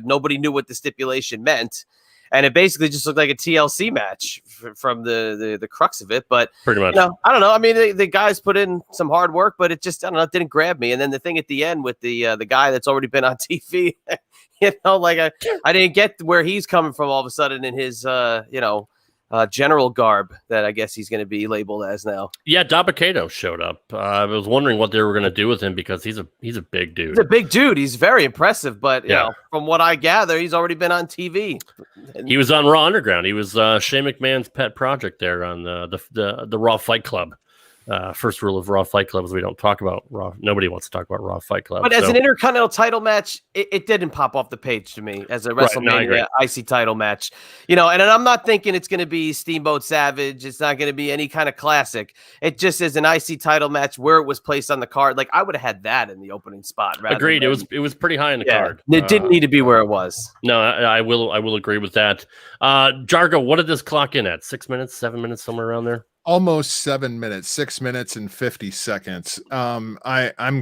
nobody knew what the stipulation meant. And it basically just looked like a TLC match from the crux of it. But pretty much, I don't know. I mean, the guys put in some hard work, but it just, I don't know, it didn't grab me. And then the thing at the end with the guy that's already been on TV, I didn't get where he's coming from all of a sudden in his, general garb that I guess he's going to be labeled as now. Yeah, Dabakato showed up. I was wondering what they were going to do with him because he's a big dude. He's a big dude. He's very impressive, but from what I gather, he's already been on TV. He was on Raw Underground. He was Shane McMahon's pet project there on the Raw Fight Club. First rule of Raw Fight Club is we don't talk about Raw. Nobody wants to talk about Raw Fight Club. But as an Intercontinental title match, it didn't pop off the page to me as a WrestleMania IC title match. And I'm not thinking it's going to be Steamboat Savage. It's not going to be any kind of classic. It just is an IC title match where it was placed on the card. Like I would have had that in the opening spot. Agreed. It was pretty high on the card. It didn't need to be where it was. No, I will agree with that. Jargo, what did this clock in at? 6 minutes, 7 minutes, somewhere around there? Almost 7 minutes, 6 minutes and 50 seconds. I'm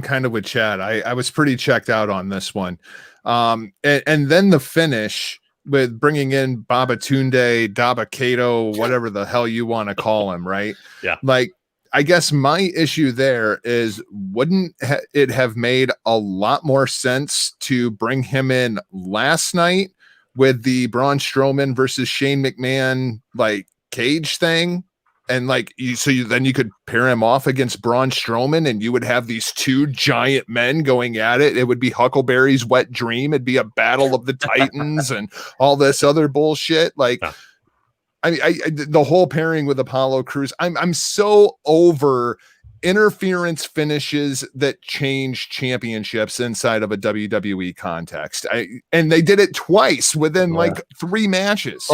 kind of with Chad. I was pretty checked out on this one. And then the finish with bringing in Babatunde, Dabakato, whatever the hell you want to call him, right? Yeah. Like, I guess my issue there is, wouldn't it have made a lot more sense to bring him in last night with the Braun Strowman versus Shane McMahon, like, cage thing? And then you could pair him off against Braun Strowman, and you would have these two giant men going at it. It would be Huckleberry's wet dream. It'd be a battle of the Titans and all this other bullshit. Like, the whole pairing with Apollo Crews. I'm so over interference finishes that change championships inside of a WWE context. And they did it twice within 3 matches.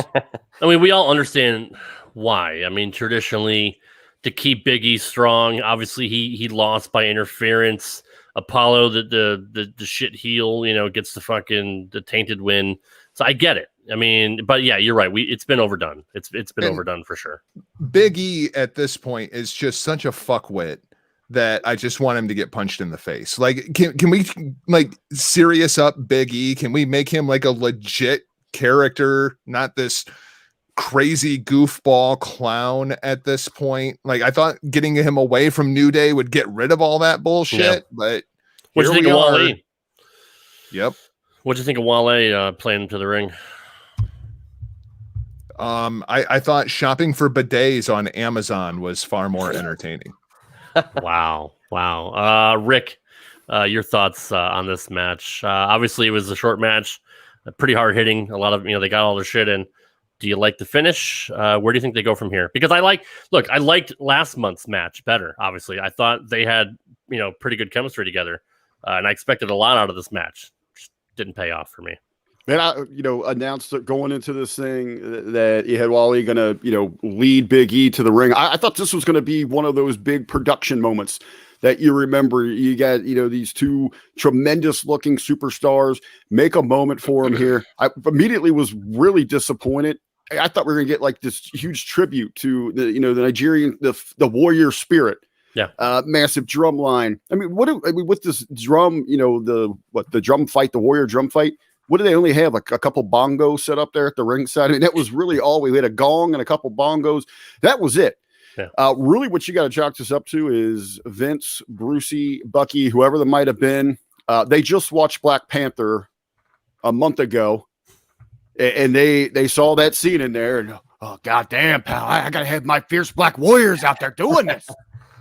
I mean, we all understand why. I mean, traditionally, to keep Big E strong, obviously he lost by interference. Apollo, the shit heel, gets the tainted win. So I get it. I mean, but yeah, you're right. It's been overdone. It's been overdone for sure. Big E at this point is just such a fuckwit that I just want him to get punched in the face. Like, can we serious up Big E? Can we make him like a legit character, not this crazy goofball clown at this point? Like, I thought getting him away from New Day would get rid of all that bullshit, but what do you think of Wale? Yep. What do you think of Wale playing into the ring? I thought shopping for bidets on Amazon was far more entertaining. Wow. Rick, your thoughts on this match? Obviously, it was a short match. pretty hard hitting. A lot of they got all their shit in. Do you like the finish? Where do you think they go from here? Because I liked last month's match better. Obviously, I thought they had pretty good chemistry together, and I expected a lot out of this match. Just didn't pay off for me. And I, announced that going into this thing that you had Wally going to, lead Big E to the ring. I thought this was going to be one of those big production moments that you remember. You got, these two tremendous looking superstars, make a moment for them here. I immediately was really disappointed. I thought we were going to get like this huge tribute to the Nigerian, the warrior spirit. Yeah. Massive drum line. I mean, with this drum, the drum fight, the warrior drum fight. What do they only have? Like a couple bongos set up there at the ringside? I mean, that was really all we had. A gong and a couple bongos. That was it. Yeah. Really, what you got to chalk this up to is Vince, Brucey, Bucky, whoever that might have been. They just watched Black Panther a month ago, and they saw that scene in there, and oh goddamn, pal, I gotta have my fierce black warriors out there doing this.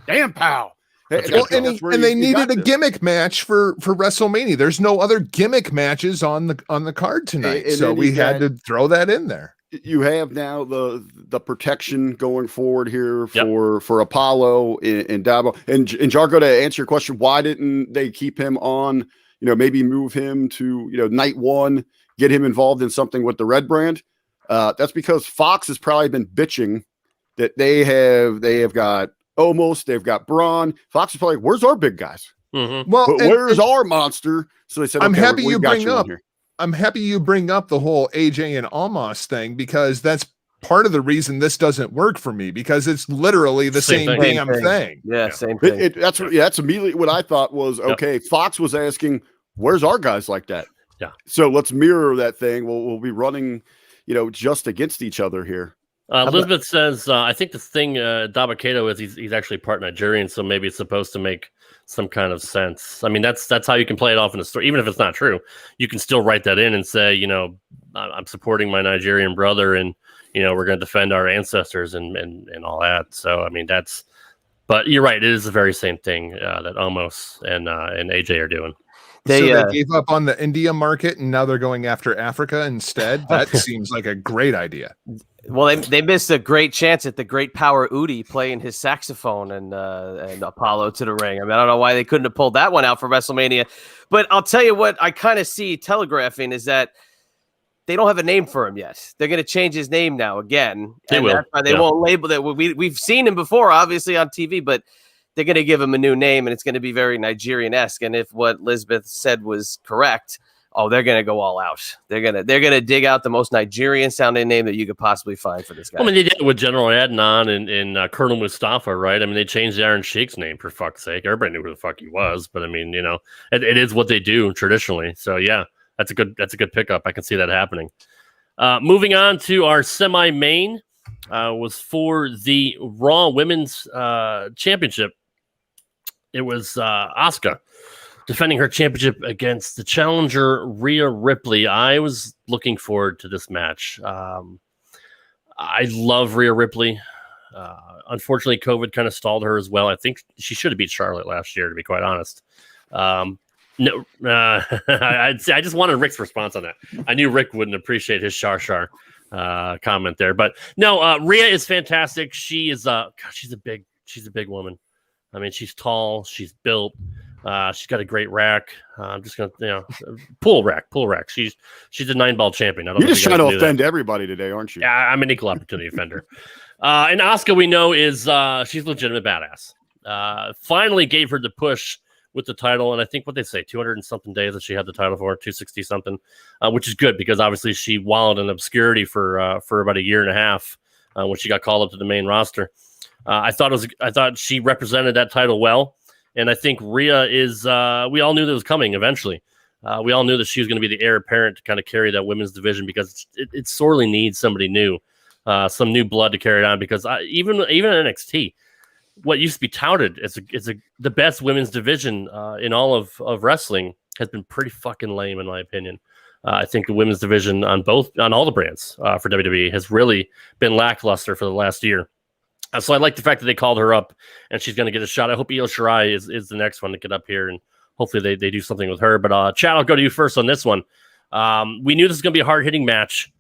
Damn, pal. Well, and they needed a gimmick match for WrestleMania. There's no other gimmick matches on the card tonight, so we had to throw that in there. You have now the protection going forward here for Apollo and Dabo and Jargo. To answer your question, why didn't they keep him on? Maybe move him to night one, get him involved in something with the Red brand. That's because Fox has probably been bitching that they have got. Almost, they've got Braun. Fox is probably, where's our big guys? Mm-hmm. Well, but where's our monster? So they said, I'm happy you bring up. I'm happy you bring up the whole AJ and Almas thing, because that's part of the reason this doesn't work for me, because it's literally the same damn thing. Yeah, same thing. That's immediately what I thought was okay. Fox was asking, where's our guys like that? Yeah. So let's mirror that thing. We'll be running, just against each other here. Elizabeth says, I think the thing, Dabakato, is he's actually part Nigerian, so maybe it's supposed to make some kind of sense. I mean, that's how you can play it off in a story. Even if it's not true, you can still write that in and say, I'm supporting my Nigerian brother, and, we're going to defend our ancestors and all that. So, I mean, but you're right. It is the very same thing that Omos and AJ are doing. They gave up on the India market, and now they're going after Africa instead. That seems like a great idea. Well, they missed a great chance at the great Power Udi playing his saxophone and Apollo to the ring. I mean, I don't know why they couldn't have pulled that one out for WrestleMania. But I'll tell you what I kind of see telegraphing is that they don't have a name for him yet. They're going to change his name now again. They will. That's why they won't label it. We've seen him before, obviously, on TV, but they're going to give him a new name, and it's going to be very Nigerian-esque. And if what Lisbeth said was correct, they're going to go all out. They're going to dig out the most Nigerian-sounding name that you could possibly find for this guy. I mean, they did it with General Adnan and Colonel Mustafa, right? I mean, they changed Iron Sheik's name, for fuck's sake. Everybody knew who the fuck he was, but I mean, it is what they do traditionally. So yeah, that's a good pickup. I can see that happening. Moving on to our semi-main, was for the Raw Women's Championship. It was Asuka defending her championship against the challenger Rhea Ripley. I was looking forward to this match. I love Rhea Ripley. Unfortunately, COVID kind of stalled her as well. I think she should have beat Charlotte last year, to be quite honest. No, I just wanted Rick's response on that. I knew Rick wouldn't appreciate his Char comment there, but no, Rhea is fantastic. She is she's a big woman. I mean, she's tall, she's built. She's got a great rack. I'm just gonna, pull rack. She's a 9-ball champion. You're just trying to offend everybody today, aren't you? Yeah, I'm an equal opportunity offender. And Asuka, we know, is she's a legitimate badass. Finally gave her the push with the title, and I think what they say 200 and something days that she had the title for, 260 something, which is good because obviously she wallowed in obscurity for about a year and a half when she got called up to the main roster. I thought she represented that title well. And I think Rhea is, we all knew that was coming eventually. We all knew that she was going to be the heir apparent to kind of carry that women's division because it sorely needs somebody new, some new blood to carry it on. Because even in NXT, what used to be touted as the best women's division in all of wrestling has been pretty fucking lame, in my opinion. I think the women's division on all the brands for WWE has really been lackluster for the last year. So I like the fact that they called her up and she's going to get a shot. I hope Io Shirai is the next one to get up here, and hopefully they do something with her. But Chad, I'll go to you first on this one. We knew this was going to be a hard-hitting match.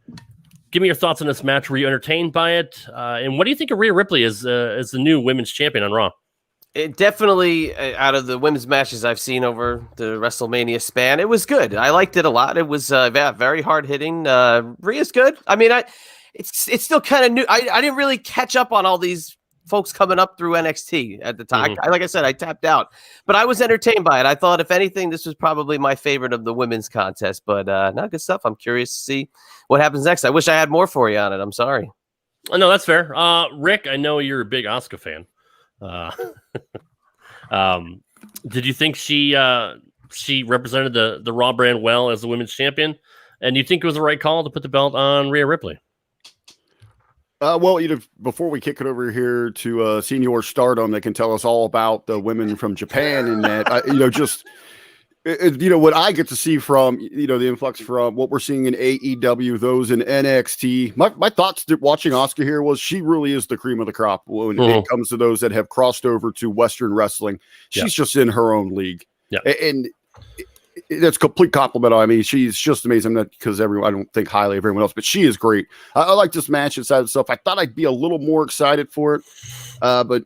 Give me your thoughts on this match. Were you entertained by it? And what do you think of Rhea Ripley as the new women's champion on Raw? It definitely, out of the women's matches I've seen over the WrestleMania span, it was good. I liked it a lot. It was very hard hitting. Rhea's good. I mean, it's still kind of new. I didn't really catch up on all these folks coming up through NXT at the time. Like I said, I tapped out, but I was entertained by it. I thought, if anything, this was probably my favorite of the women's contest. But not good stuff. I'm curious to see what happens next. I wish I had more for you on it. I'm sorry. Oh, no, that's fair. Rick, I know you're a big Asuka fan. Did you think she represented the Raw brand well as the women's champion? And you think it was the right call to put the belt on Rhea Ripley? Well, before we kick it over here to Senior Stardom, they can tell us all about the women from Japan and that, what I get to see from, the influx from what we're seeing in AEW, those in NXT. My thoughts watching Asuka here was she really is the cream of the crop when it comes to those that have crossed over to Western wrestling. She's just in her own league. Yeah. And that's complete compliment. I mean, she's just amazing. Not because I don't think highly of everyone else, but she is great. I like this match inside of stuff. I thought I'd be a little more excited for it, but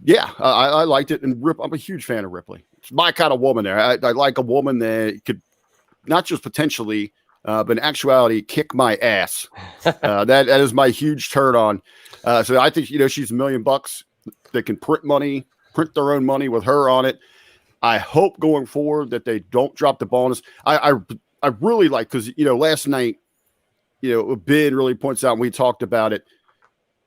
yeah, I liked it. And I'm a huge fan of Ripley. It's my kind of woman there. I like a woman that could not just potentially, but in actuality, kick my ass. That is my huge turn on. So I think, she's $1 million that can print their own money with her on it. I hope going forward that they don't drop the bonus. I really like, because, last night, Ben really points out, and we talked about it,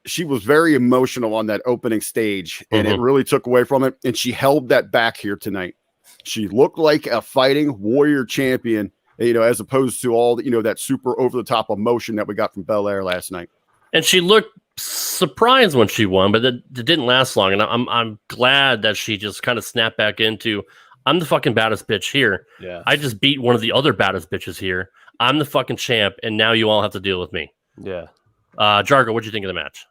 she was very emotional on that opening stage, and it really took away from it. And she held that back here tonight. She looked like a fighting warrior champion, as opposed to all that super over the top emotion that we got from Belair last night. And she looked surprised when she won, but it didn't last long. And I'm glad that she just kind of snapped back into, I'm the fucking baddest bitch here. Yeah. I just beat one of the other baddest bitches here. I'm the fucking champ, and now you all have to deal with me. Yeah. Jargo, what'd you think of the match?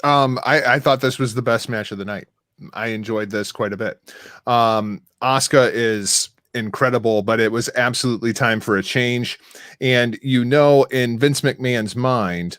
I thought this was the best match of the night. I enjoyed this quite a bit. Asuka is incredible, but it was absolutely time for a change. And in Vince McMahon's mind,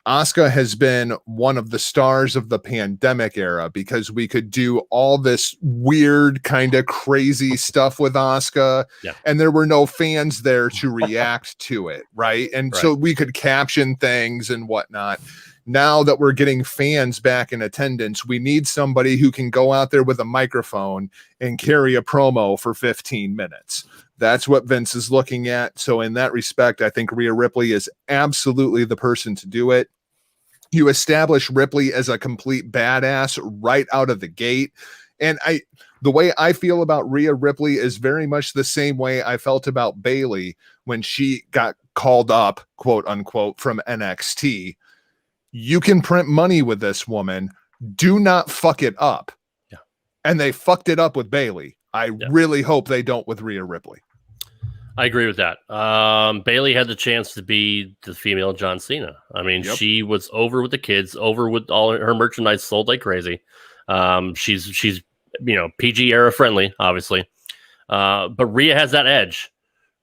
Asuka has been one of the stars of the pandemic era, because we could do all this weird kind of crazy stuff with Asuka, and there were no fans there to react to it, right? And so we could caption things and whatnot. Now that we're getting fans back in attendance, we need somebody who can go out there with a microphone and carry a promo for 15 minutes. That's what Vince is looking at. So in that respect, I think Rhea Ripley is absolutely the person to do it. You establish Ripley as a complete badass right out of the gate. And the way I feel about Rhea Ripley is very much the same way I felt about Bayley when she got called up, quote unquote, from NXT. You can print money with this woman. Do not fuck it up. Yeah. And they fucked it up with Bayley. I really hope they don't with Rhea Ripley. I agree with that. Bayley had the chance to be the female John Cena. I mean, she was over with the kids, over with all her merchandise sold like crazy. She's PG era friendly, obviously. But Rhea has that edge.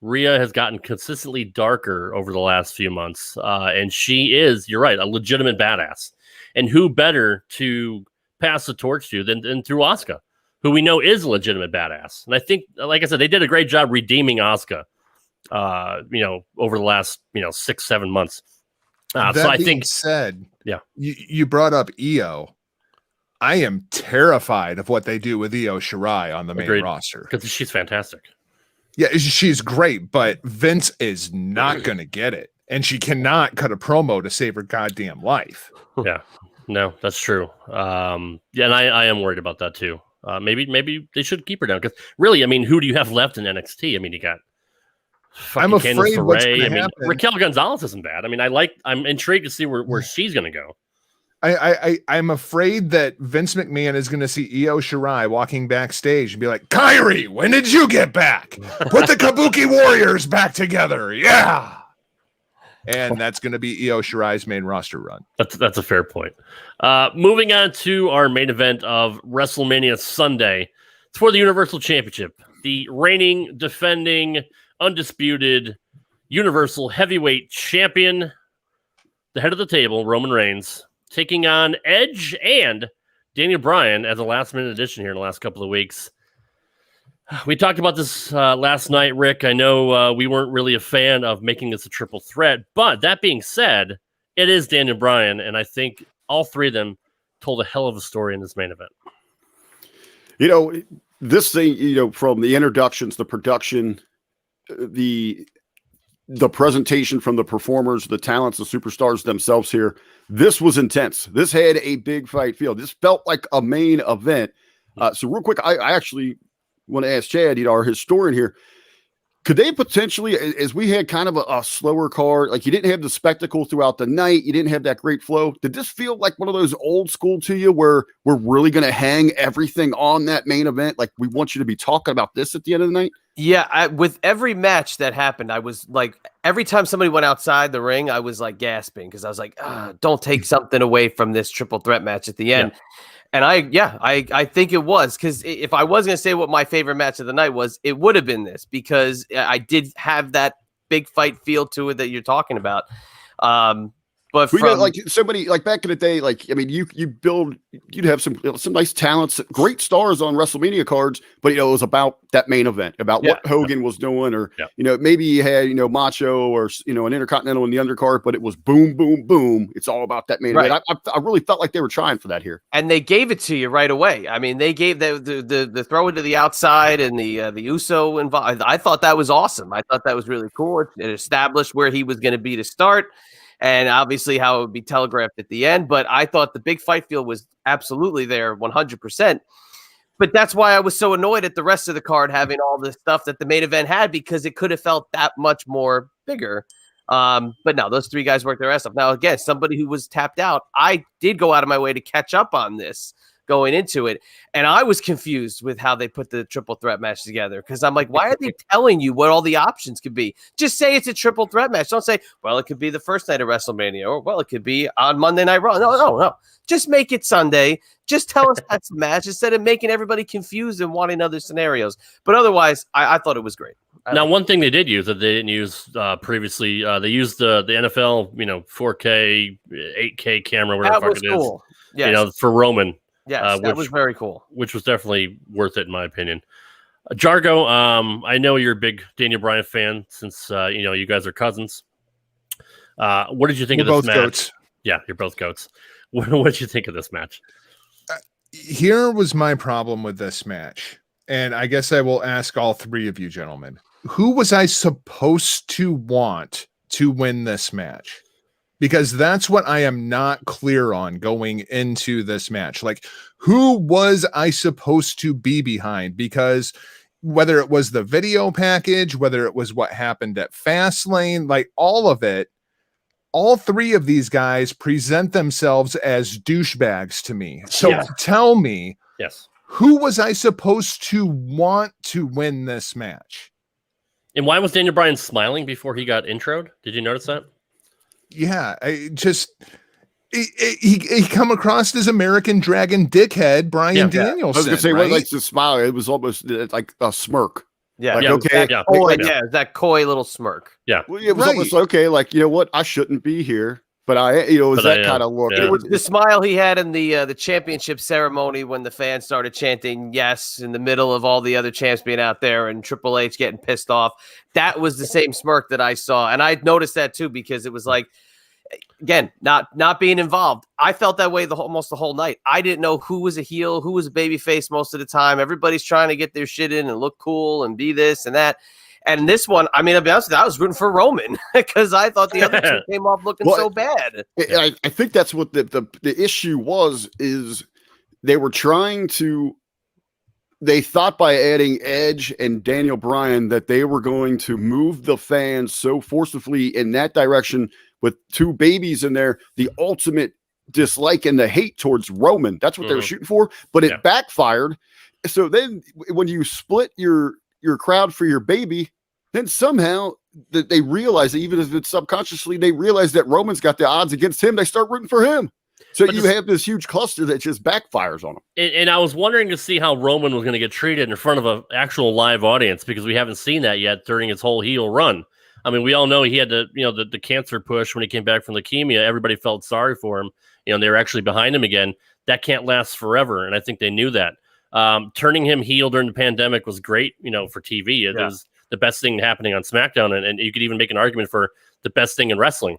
Rhea has gotten consistently darker over the last few months. And she is, you're right, a legitimate badass. And who better to pass the torch to than through Asuka, who we know is a legitimate badass. And I think, like I said, they did a great job redeeming Asuka, over the last, 6-7 months. So I think you brought up Io. I am terrified of what they do with Io Shirai on the main roster. Because she's fantastic. Yeah, she's great, but Vince is not going to get it. And she cannot cut a promo to save her goddamn life. Yeah, no, that's true. And I am worried about that too. Maybe they should keep her down, because really, I mean, who do you have left in NXT? I mean, you got I'm afraid what's going to happen. Raquel Gonzalez isn't bad. I mean, I'm intrigued to see where she's going to go. I'm afraid that Vince McMahon is going to see Io Shirai walking backstage and be like, Kyrie, when did you get back? Put the Kabuki Warriors back together. Yeah. And that's going to be Io Shirai's main roster run. That's a fair point. Moving on to our main event of WrestleMania Sunday. It's for the Universal Championship. The reigning, defending, undisputed Universal Heavyweight Champion, the head of the table, Roman Reigns, taking on Edge and Daniel Bryan as a last-minute addition here in the last couple of weeks. We talked about this last night, Rick. I know we weren't really a fan of making this a triple threat, but that being said, it is Daniel Bryan, and I think all three of them told a hell of a story in this main event. You know, this thing, you know, from the introductions, the production, the presentation from the performers, the talents, the superstars themselves here, this was intense. This had a big fight feel. This felt like a main event. So real quick, I actually want to ask Chad, you know, our historian here, could they potentially, as we had kind of a slower card, like you didn't have the spectacle throughout the night, you didn't have that great flow. Did this feel like one of those old school to you where we're really going to hang everything on that main event? Like we want you to be talking about this at the end of the night? Yeah, with every match that happened, I was like, every time somebody went outside the ring, I was like gasping because I was like, don't take something away from this triple threat match at the end. Yeah. And I think it was, because if I was going to say what my favorite match of the night was, it would have been this, because I did have that big fight feel to it that you're talking about. But we got like somebody like back in the day, like, I mean, you'd have some nice talents, great stars on WrestleMania cards, but you know, it was about that main event, about what Hogan was doing, or you know, maybe you had, you know, Macho or, you know, an Intercontinental in the undercard, but it was boom, boom, boom. It's all about that main event. I really felt like they were trying for that here, and they gave it to you right away. I mean, they gave the throw it to the outside and the Uso involved. I thought that was awesome. I thought that was really cool. It established where he was going to be to start, and obviously how it would be telegraphed at the end. But I thought the big fight feel was absolutely there, 100%. But that's why I was so annoyed at the rest of the card having all the stuff that the main event had, because it could have felt that much more bigger. But no, those three guys worked their ass off. Now, again, somebody who was tapped out, I did go out of my way to catch up on this going into it. And I was confused with how they put the triple threat match together, because I'm like, why are they telling you what all the options could be? Just say it's a triple threat match. Don't say, well, it could be the first night of WrestleMania, or well, it could be on Monday Night Raw. No. Just make it Sunday. Just tell us that's the match, instead of making everybody confused and wanting other scenarios. But otherwise, I thought it was great. Now, one thing they did use that they didn't use previously, they used the NFL, you know, 4K, 8K camera, whatever the fuck it cool. is, yes. you know, for Roman. Yes, that was very cool. Which was definitely worth it, in my opinion. Jargo, I know you're a big Daniel Bryan fan, since you know, you guys are cousins. What did you think of this match? Goats. Yeah, you're both goats. What did you think of this match? Here was my problem with this match, and I guess I will ask all three of you gentlemen. Who was I supposed to want to win this match? Because that's what I am not clear on going into this match. Like, who was I supposed to be behind? Because whether it was the video package, whether it was what happened at Fastlane, like all of it, all three of these guys present themselves as douchebags to me. So tell me, who was I supposed to want to win this match? And why was Daniel Bryan smiling before he got introed? Did you notice that? Yeah, he come across as American Dragon dickhead Bryan Danielson. I was gonna say, right? what likes to smile? It was almost like a smirk. Yeah, like, okay, that coy little smirk. Yeah, well, it was almost like, okay, like, you know what, I shouldn't be here, but I, you know, it was that kind of look. It was the smile he had in the championship ceremony when the fans started chanting yes in the middle of all the other champs being out there and Triple H getting pissed off. That was the same smirk that I saw, and I noticed that too, because it was like, again, not being involved. I felt that way almost the whole night. I didn't know who was a heel, who was a babyface most of the time. Everybody's trying to get their shit in and look cool and be this and that. And this one, I mean, I'll be honest with you, I was rooting for Roman because I thought the other two came off looking so bad. I think that's what the issue was, is they were trying to, they thought by adding Edge and Daniel Bryan that they were going to move the fans so forcibly in that direction with two babies in there, the ultimate dislike and the hate towards Roman. That's what they were shooting for, but it backfired. So then when you split your crowd for your baby, then somehow that they realize that, even if it's subconsciously, they realize that Roman's got the odds against him. They start rooting for him. So you have this huge cluster that just backfires on him. And I was wondering to see how Roman was going to get treated in front of an actual live audience, because we haven't seen that yet during his whole heel run. I mean, we all know he had the cancer push when he came back from leukemia. Everybody felt sorry for him. And they were actually behind him again. That can't last forever, and I think they knew that. Turning him heel during the pandemic was great, for TV. It was the best thing happening on SmackDown, and you could even make an argument for the best thing in wrestling.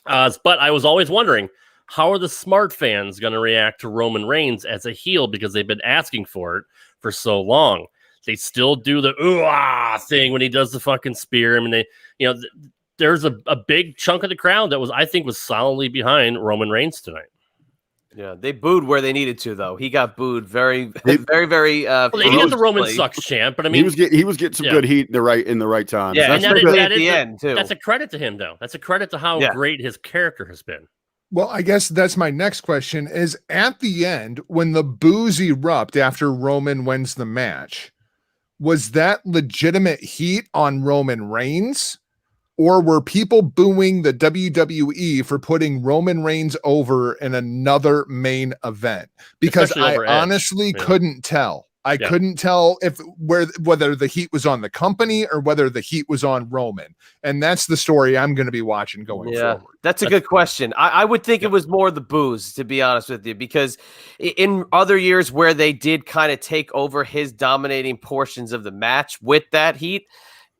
But I was always wondering, how are the smart fans going to react to Roman Reigns as a heel, because they've been asking for it for so long? They still do the ooh-ah thing when he does the fucking spear. I mean, there's a big chunk of the crowd that I think was solidly behind Roman Reigns tonight. Yeah, they booed where they needed to, though. He got booed very, very. Well, he got the Roman sucks chant, but I mean, he was getting some good heat in the right time. Yeah, and at the end too. That's a credit to him, though. That's a credit to how great his character has been. Well, I guess that's my next question: is at the end when the boos erupt after Roman wins the match, was that legitimate heat on Roman Reigns? Or were people booing the WWE for putting Roman Reigns over in another main event? Because I honestly couldn't tell. I couldn't tell whether the heat was on the company or whether the heat was on Roman. And that's the story I'm going to be watching going forward. That's a good question. I would think it was more the boos, to be honest with you, because in other years where they did kind of take over his dominating portions of the match with that heat,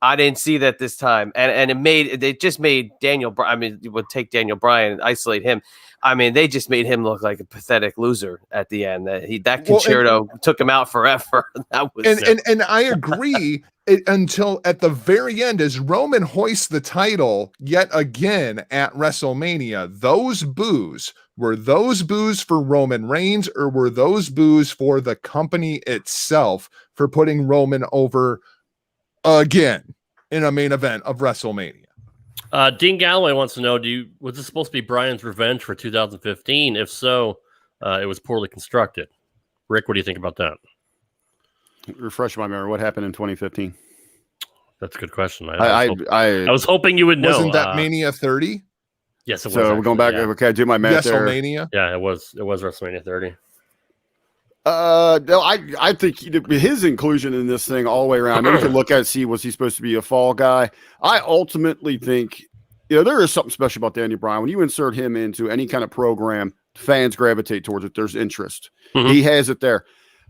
I didn't see that this time, and they just made Daniel. I mean, you would take Daniel Bryan and isolate him. I mean, they just made him look like a pathetic loser at the end. That concerto took him out forever. That was and I agree until at the very end, as Roman hoists the title yet again at WrestleMania. Those boos, were those boos for Roman Reigns, or were those boos for the company itself for putting Roman over again in a main event of WrestleMania? Dean Galloway wants to know, was this supposed to be Bryan's revenge for 2015? If so, it was poorly constructed. Rick, what do you think about that? Refresh my memory. What happened in 2015? That's a good question. I was hoping you would know. Wasn't that Mania 30? Yes, it was. So we're going back. Okay, I do my math there. WrestleMania? Yeah, it was WrestleMania 30. No, I think his inclusion in this thing all the way around. I mean, you can look at it, see, was he supposed to be a fall guy? I ultimately think, there is something special about Daniel Bryan. When you insert him into any kind of program, fans gravitate towards it. There's interest. Mm-hmm. He has it there.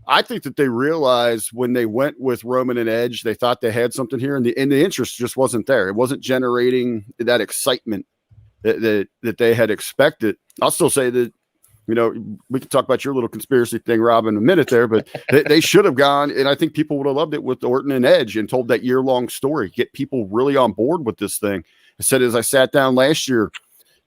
I think that they realized when they went with Roman and Edge, they thought they had something here, and the interest just wasn't there. It wasn't generating that excitement that they had expected. I'll still say that, we can talk about your little conspiracy thing, Rob, in a minute there, but they should have gone, and I think people would have loved it with Orton and Edge and told that year-long story, get people really on board with this thing. I said, as I sat down last year,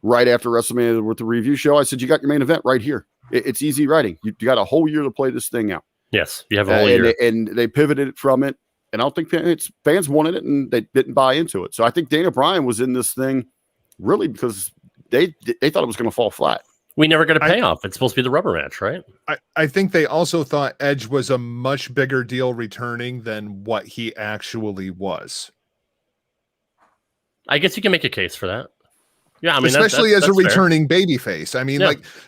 right after WrestleMania with the review show, I said, you got your main event right here. It's easy writing. You got a whole year to play this thing out. Yes, you have a whole year. And they pivoted from it, and I don't think fans wanted it, and they didn't buy into it. So I think Daniel Bryan was in this thing really because they thought it was going to fall flat. We never got a payoff. It's supposed to be the rubber match, right? I think they also thought Edge was a much bigger deal returning than what he actually was. I guess you can make a case for that. Yeah, I mean, especially that's as a fair. returning babyface. I mean,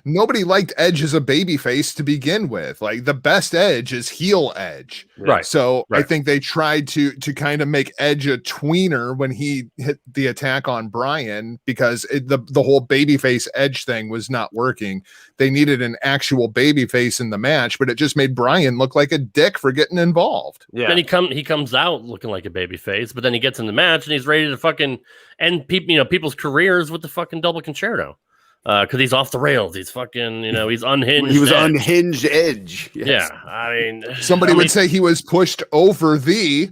nobody liked Edge as a babyface to begin with. Like, the best Edge is heel Edge, right? So I think they tried to kind of make Edge a tweener when he hit the attack on Bryan, because the whole babyface Edge thing was not working. They needed an actual babyface in the match, but it just made Bryan look like a dick for getting involved. Yeah. Then he comes out looking like a babyface, but then he gets in the match and he's ready to fucking end people's careers with the fucking double concerto. Because he's off the rails. He's fucking, he's unhinged. He was unhinged Edge. Yes. Yeah, I mean, somebody would say he was pushed over the.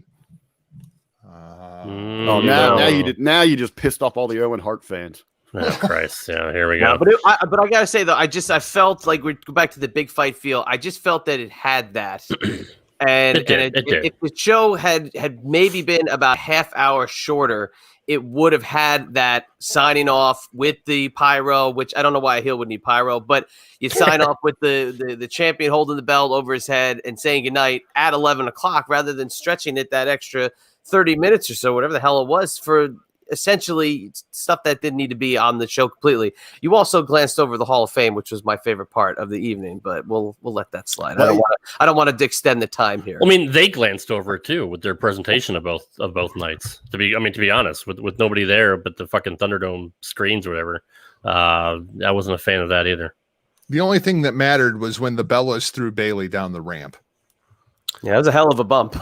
Now you just pissed off all the Owen Hart fans. Oh Christ! Yeah, here we go. But I gotta say though, I felt like we go back to the big fight feel. I just felt that it had that, and if the show had maybe been about half hour shorter, it would have had that signing off with the pyro, which I don't know why a heel would need pyro, but you sign off with the champion holding the belt over his head and saying goodnight at 11 o'clock rather than stretching it that extra 30 minutes or so, whatever the hell it was, for essentially stuff that didn't need to be on the show completely. You also glanced over the Hall of Fame, which was my favorite part of the evening, but we'll let that slide. I don't want to extend the time here. I mean, they glanced over it too with their presentation of both nights. To be honest, with nobody there but the fucking Thunderdome screens or whatever, I wasn't a fan of that either. The only thing that mattered was when the Bellas threw Bailey down the ramp. Yeah, it was a hell of a bump.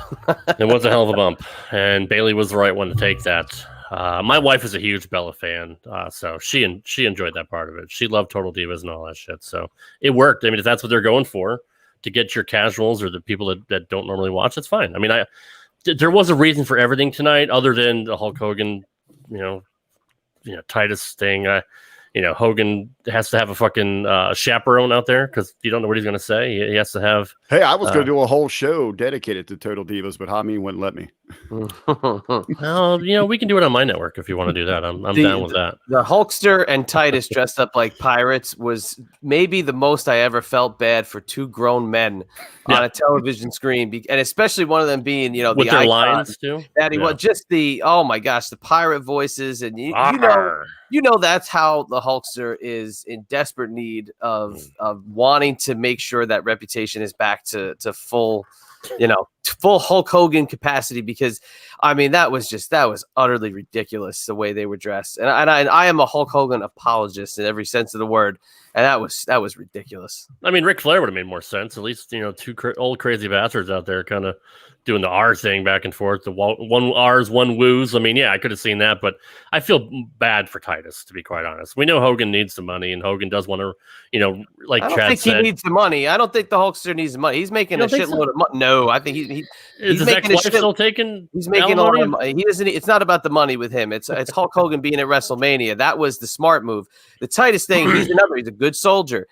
It was a hell of a bump, and Bailey was the right one to take that. My wife is a huge Bella fan, so she enjoyed that part of it. She loved Total Divas and all that shit, so it worked. I mean, if that's what they're going for, to get your casuals or the people that don't normally watch, that's fine. I mean, there was a reason for everything tonight, other than the Hulk Hogan, Titus thing. Hogan has to have a fucking chaperone out there because you don't know what he's going to say. He has to have. Hey, I was going to do a whole show dedicated to Total Divas, but Hami wouldn't let me. Well, we can do it on my network if you want to do that. I'm down with that. The Hulkster and Titus dressed up like pirates was maybe the most I ever felt bad for two grown men on a television screen, and especially one of them being, with the their icon, lines too. That he was just oh my gosh, the pirate voices, and you know that's how the Hulkster is in desperate need of wanting to make sure that reputation is back to full. Full Hulk Hogan capacity, because I mean that was utterly ridiculous the way they were dressed, and I am a Hulk Hogan apologist in every sense of the word, and that was ridiculous. I mean, Ric Flair would have made more sense. At least two old crazy bastards out there kind of doing the R thing back and forth, the one R's, one woos. I mean, yeah, I could have seen that, but I feel bad for Titus, to be quite honest. We know Hogan needs the money, and Hogan does want to, like Chad said. He needs the money. I don't think the Hulkster needs the money. He's making a shitload of money. No, I think he's making still taking. He's making a lot of money. He doesn't. It's not about the money with him. It's Hulk Hogan being at WrestleMania. That was the smart move. The Titus thing. He's a good soldier.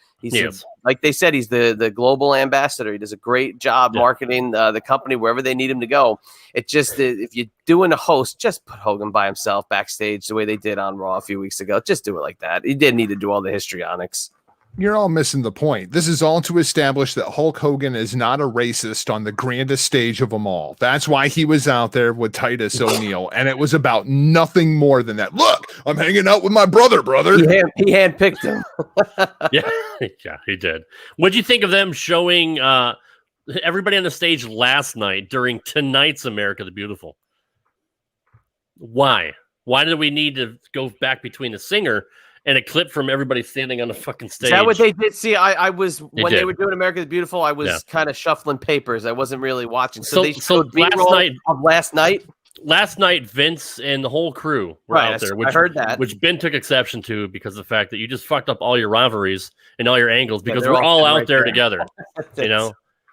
Like they said, he's the global ambassador. He does a great job marketing the company wherever they need him to go. It's just if you're doing a host, just put Hogan by himself backstage the way they did on Raw a few weeks ago. Just do it like that. He didn't need to do all the histrionics. You're all missing the point. This is all to establish that Hulk Hogan is not a racist on the grandest stage of them all. That's why he was out there with Titus O'Neil, and it was about nothing more than that. Look, I'm hanging out with my brother. He handpicked him. Yeah, he did. What'd you think of them showing everybody on the stage last night during tonight's America the Beautiful? Why? Why did we need to go back between the singer and a clip from everybody standing on the fucking stage? Is that what they did? See, I was when they were doing America the Beautiful, I was kind of shuffling papers. I wasn't really watching. So they showed last night. Last night, Vince and the whole crew were out there. I heard that. Which Ben took exception to because of the fact that you just fucked up all your rivalries and all your angles because we're all out there together.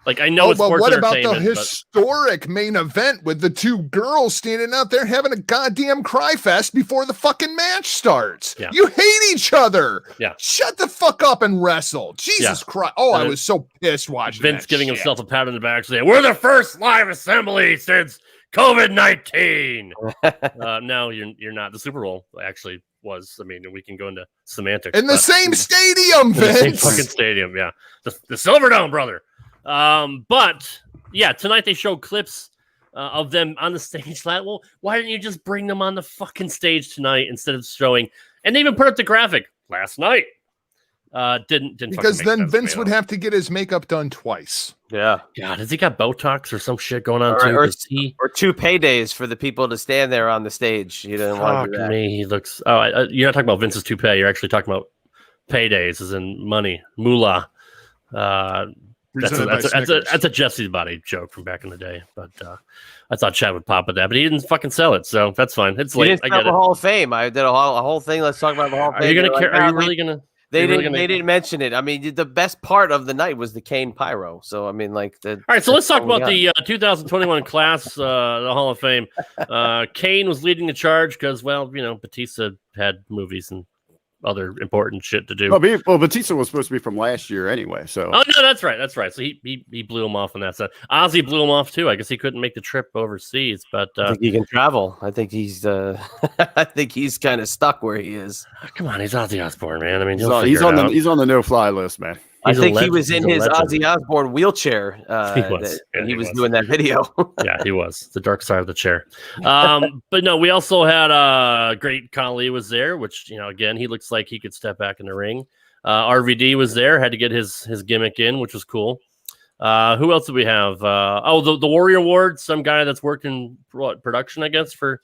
Like, I know it's sports what about entertainment, the historic main event with the two girls standing out there having a goddamn cry fest before the fucking match starts? Yeah. You hate each other. Yeah. Shut the fuck up and wrestle. Jesus Christ. Oh, I was so pissed watching Vince giving himself a pat on the back saying, "We're the first live assembly since COVID-19." No, you're not. The Super Bowl actually was. I mean, we can go into semantics. In the same stadium, Vince. The same fucking stadium, yeah. The Silverdome, brother. But yeah, tonight they showed clips of them on the stage. Well, why didn't you just bring them on the fucking stage tonight instead of showing? And they even put up the graphic last night. Didn't because then Vince would have to get his makeup done twice. Yeah. God, has he got Botox or some shit going on or too? Or two paydays for the people to stand there on the stage. You didn't want to do that. Me, he looks. Oh, you're not talking about Vince's toupee. You're actually talking about paydays, as in money, moolah. That's a Jesse's Body joke from back in the day, but I thought Chad would pop at that, but he didn't fucking sell it, so that's fine. It's late. I get it. Hall of Fame. I did a whole thing. Let's talk about the Hall of Fame. Are you gonna care? Are you really gonna? They didn't mention it. I mean, the best part of the night was the Kane pyro. So I mean, all right. So let's talk about the 2021 class, the Hall of Fame. Kane was leading the charge because, Batista had movies and other important shit to do. Well, Batista was supposed to be from last year anyway. So no, that's right. So he blew him off on that side. Ozzy blew him off too. I guess he couldn't make the trip overseas, but I think he can travel. I think he's I think he's kind of stuck where he is. Come on, he's Ozzy Osbourne, man. I mean, he's on the no-fly list, man. I He's a think he legend. was in He's his a legend. Ozzy Osbourne wheelchair when he was doing that video. Yeah, he was the dark side of the chair. But no, we also had great Kali was there, which again he looks like he could step back in the ring. RVD was there, had to get his gimmick in, which was cool. Who else do we have? The Warrior Award, some guy that's worked in production, I guess, for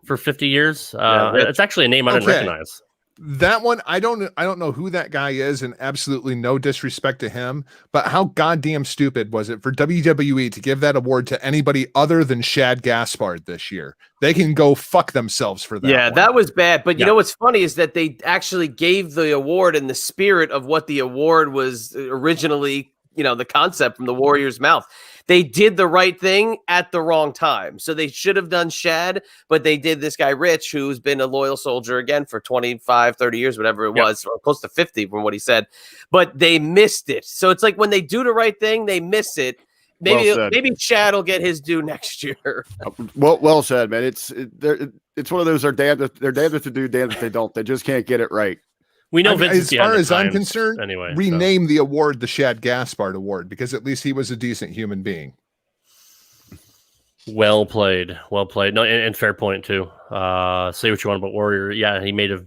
50 years. It's actually a name I didn't recognize. That one, I don't know who that guy is, and absolutely no disrespect to him, but how goddamn stupid was it for WWE to give that award to anybody other than Shad Gaspard this year? They can go fuck themselves for that. Yeah, that was bad. But you know what's funny is that they actually gave the award in the spirit of what the award was originally, the concept from the Warrior's mouth. They did the right thing at the wrong time. So they should have done Shad, but they did this guy, Rich, who's been a loyal soldier again for 25, 30 years, whatever it was, or close to 50 from what he said. But they missed it. So it's like when they do the right thing, they miss it. Maybe Shad will get his due next year. Well said, man. It's one of those they're damned if they do, damned if they don't. They just can't get it right. We know as far as I'm concerned, anyway, rename the award the Shad Gaspard Award, because at least he was a decent human being. Well played. No, and fair point too. Say what you want about Warrior. Yeah, he may have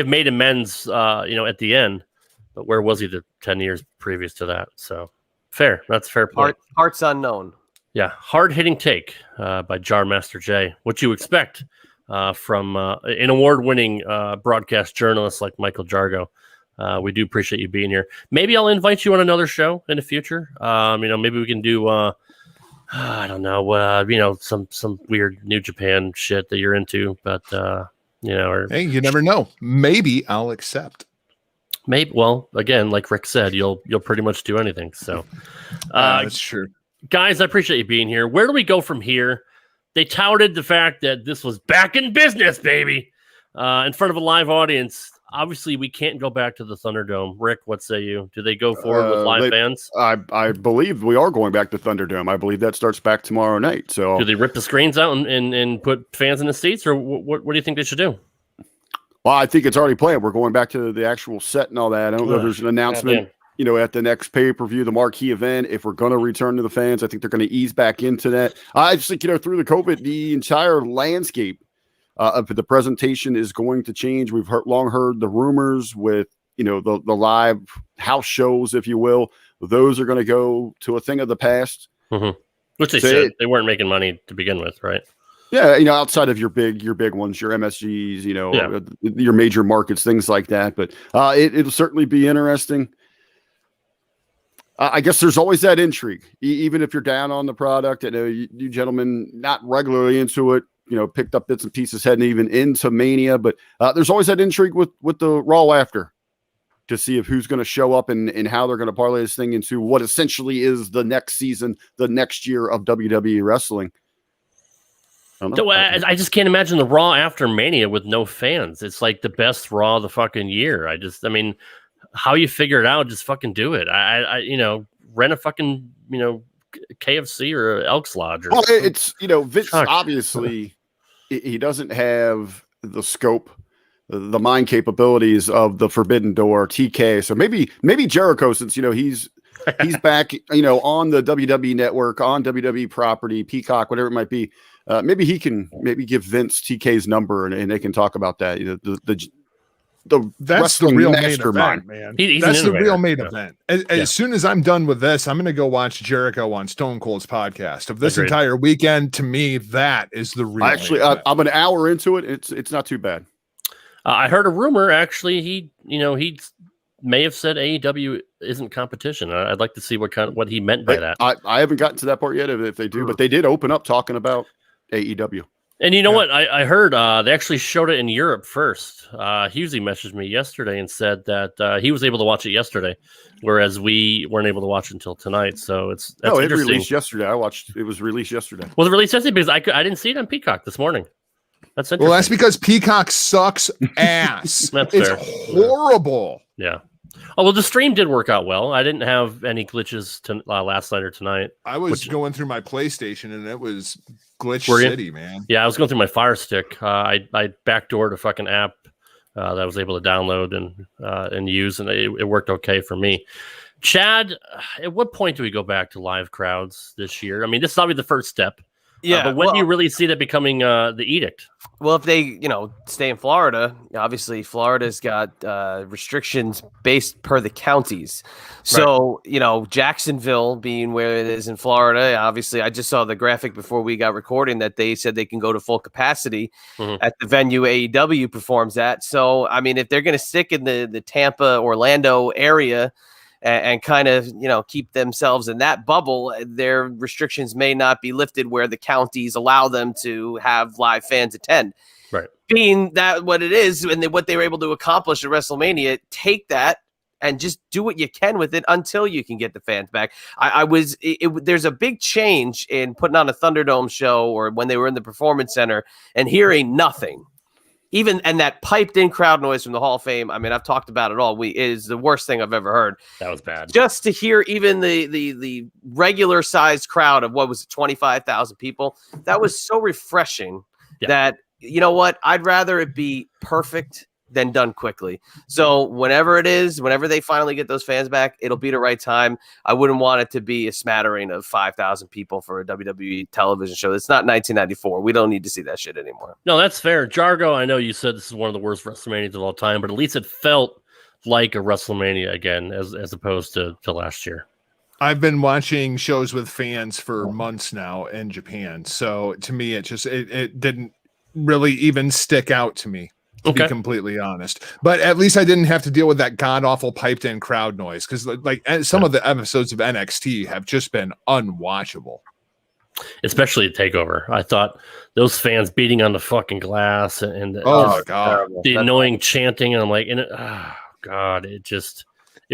made amends, at the end, but where was he the 10 years previous to that? So fair. That's a fair point. Hearts unknown. Yeah, hard hitting take by Jar Master J. What you expect from an award-winning broadcast journalist like Michael Jargo. We do appreciate you being here. Maybe I'll invite you on another show in the future. Maybe we can do I don't know, some weird New Japan shit that you're into, but hey, you never know. Maybe I'll accept. Maybe. Well, again, like Rick said, you'll pretty much do anything. So that's true. Guys, I appreciate you being here. Where do we go from here? They touted the fact that this was back in business, baby, in front of a live audience. Obviously, we can't go back to the Thunderdome. Rick, what say you? Do they go forward with live fans? I believe we are going back to Thunderdome. I believe that starts back tomorrow night. So, do they rip the screens out and put fans in the seats, or what do you think they should do? Well, I think it's already planned. We're going back to the actual set and all that. I don't know if there's an announcement. At the next pay-per-view, the marquee event, if we're going to return to the fans, I think they're going to ease back into that. I just think, through the COVID, the entire landscape of the presentation is going to change. We've long heard the rumors with, the live house shows, if you will. Those are going to go to a thing of the past. Mm-hmm. Which they should. They weren't making money to begin with, right? Yeah, outside of your big ones, your MSGs, your major markets, things like that. But it'll certainly be interesting. I guess there's always that intrigue, even if you're down on the product. I know you gentlemen not regularly into it, picked up bits and pieces heading even into Mania, but there's always that intrigue with the Raw after to see if who's going to show up and how they're going to parlay this thing into what essentially is the next season, the next year of WWE wrestling. I just can't imagine the Raw after Mania with no fans. It's like the best Raw of the fucking year. How you figure it out, just fucking do it. I rent a fucking, KFC or Elks Lodge. Well, it's, Vince, obviously, he doesn't have the scope, the mind capabilities of the Forbidden Door, TK. So maybe Jericho, since, he's back, on the WWE network, on WWE property, Peacock, whatever it might be. Maybe he can give Vince TK's number and they can talk about that. That's the real main event, man. That's the real main event. As soon as I'm done with this, I'm going to go watch Jericho on Stone Cold's podcast of this entire weekend. To me, that is the real. Actually, I'm an hour into it. It's not too bad. I heard a rumor. Actually, he may have said AEW isn't competition. I'd like to see what he meant by that. I haven't gotten to that part yet. If they do, but they did open up talking about AEW. And you know what? I heard they actually showed it in Europe first. Husey messaged me yesterday and said that he was able to watch it yesterday, whereas we weren't able to watch it until tonight. So it released yesterday. It was released yesterday. Was it released yesterday? Because I didn't see it on Peacock this morning. That's interesting. Well, that's because Peacock sucks ass. It's fair. Horrible. Yeah. Oh, well, the stream did work out well. I didn't have any glitches last night or tonight. I was going through my PlayStation, and it was glitch city, man. Yeah, I was going through my Fire Stick. I backdoored a fucking app that I was able to download and use, and it worked okay for me. Chad, at what point do we go back to live crowds this year? I mean, this is probably the first step. Yeah, but when do you really see that becoming the edict? Well, if they, stay in Florida, obviously Florida's got restrictions based per the counties. So, Jacksonville being where it is in Florida, obviously I just saw the graphic before we got recording that they said they can go to full capacity at the venue AEW performs at. So, I mean, if they're going to stick in the Tampa, Orlando area and kind of, keep themselves in that bubble, their restrictions may not be lifted where the counties allow them to have live fans attend. Right. Being that what it is and what they were able to accomplish at WrestleMania, take that and just do what you can with it until you can get the fans back. There's a big change in putting on a Thunderdome show or when they were in the Performance Center and hearing nothing. And that piped in crowd noise from the Hall of Fame. I mean, I've talked about it all. It is the worst thing I've ever heard. That was bad. Just to hear even the regular sized crowd of 25,000 people, that was so refreshing that, you know what? I'd rather it be perfect than done quickly. So whenever they finally get those fans back, it'll be the right time. I wouldn't want it to be a smattering of 5,000 people for a WWE television show. It's not 1994. We don't need to see that shit anymore. No, that's fair. Jargo, I know you said this is one of the worst WrestleManias of all time, but at least it felt like a WrestleMania again, as opposed to last year. I've been watching shows with fans for months now in Japan. So to me, it didn't really even stick out to me. To be completely honest, but at least I didn't have to deal with that god awful piped in crowd noise because some of the episodes of NXT have just been unwatchable, especially the Takeover. I thought those fans beating on the fucking glass and god, the annoying chanting, and I'm like, god, it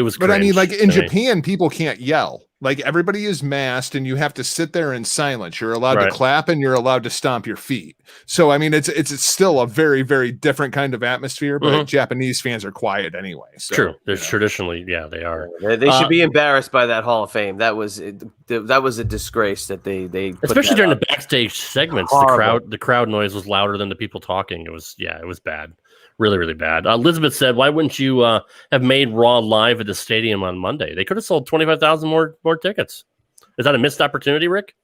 was. But I mean, like in Japan, people can't yell. Like everybody is masked and you have to sit there in silence. You're allowed to clap and you're allowed to stomp your feet. So, I mean, it's still a very, very different kind of atmosphere, but Japanese fans are quiet anyway. So, true. There's traditionally, they are. They should be embarrassed by that Hall of Fame. That was a disgrace that they especially during the backstage segments, the crowd noise was louder than the people talking. It was bad. Really, really bad. Elizabeth said, why wouldn't you have made Raw live at the stadium on Monday? They could have sold 25,000 more tickets. Is that a missed opportunity, Rick?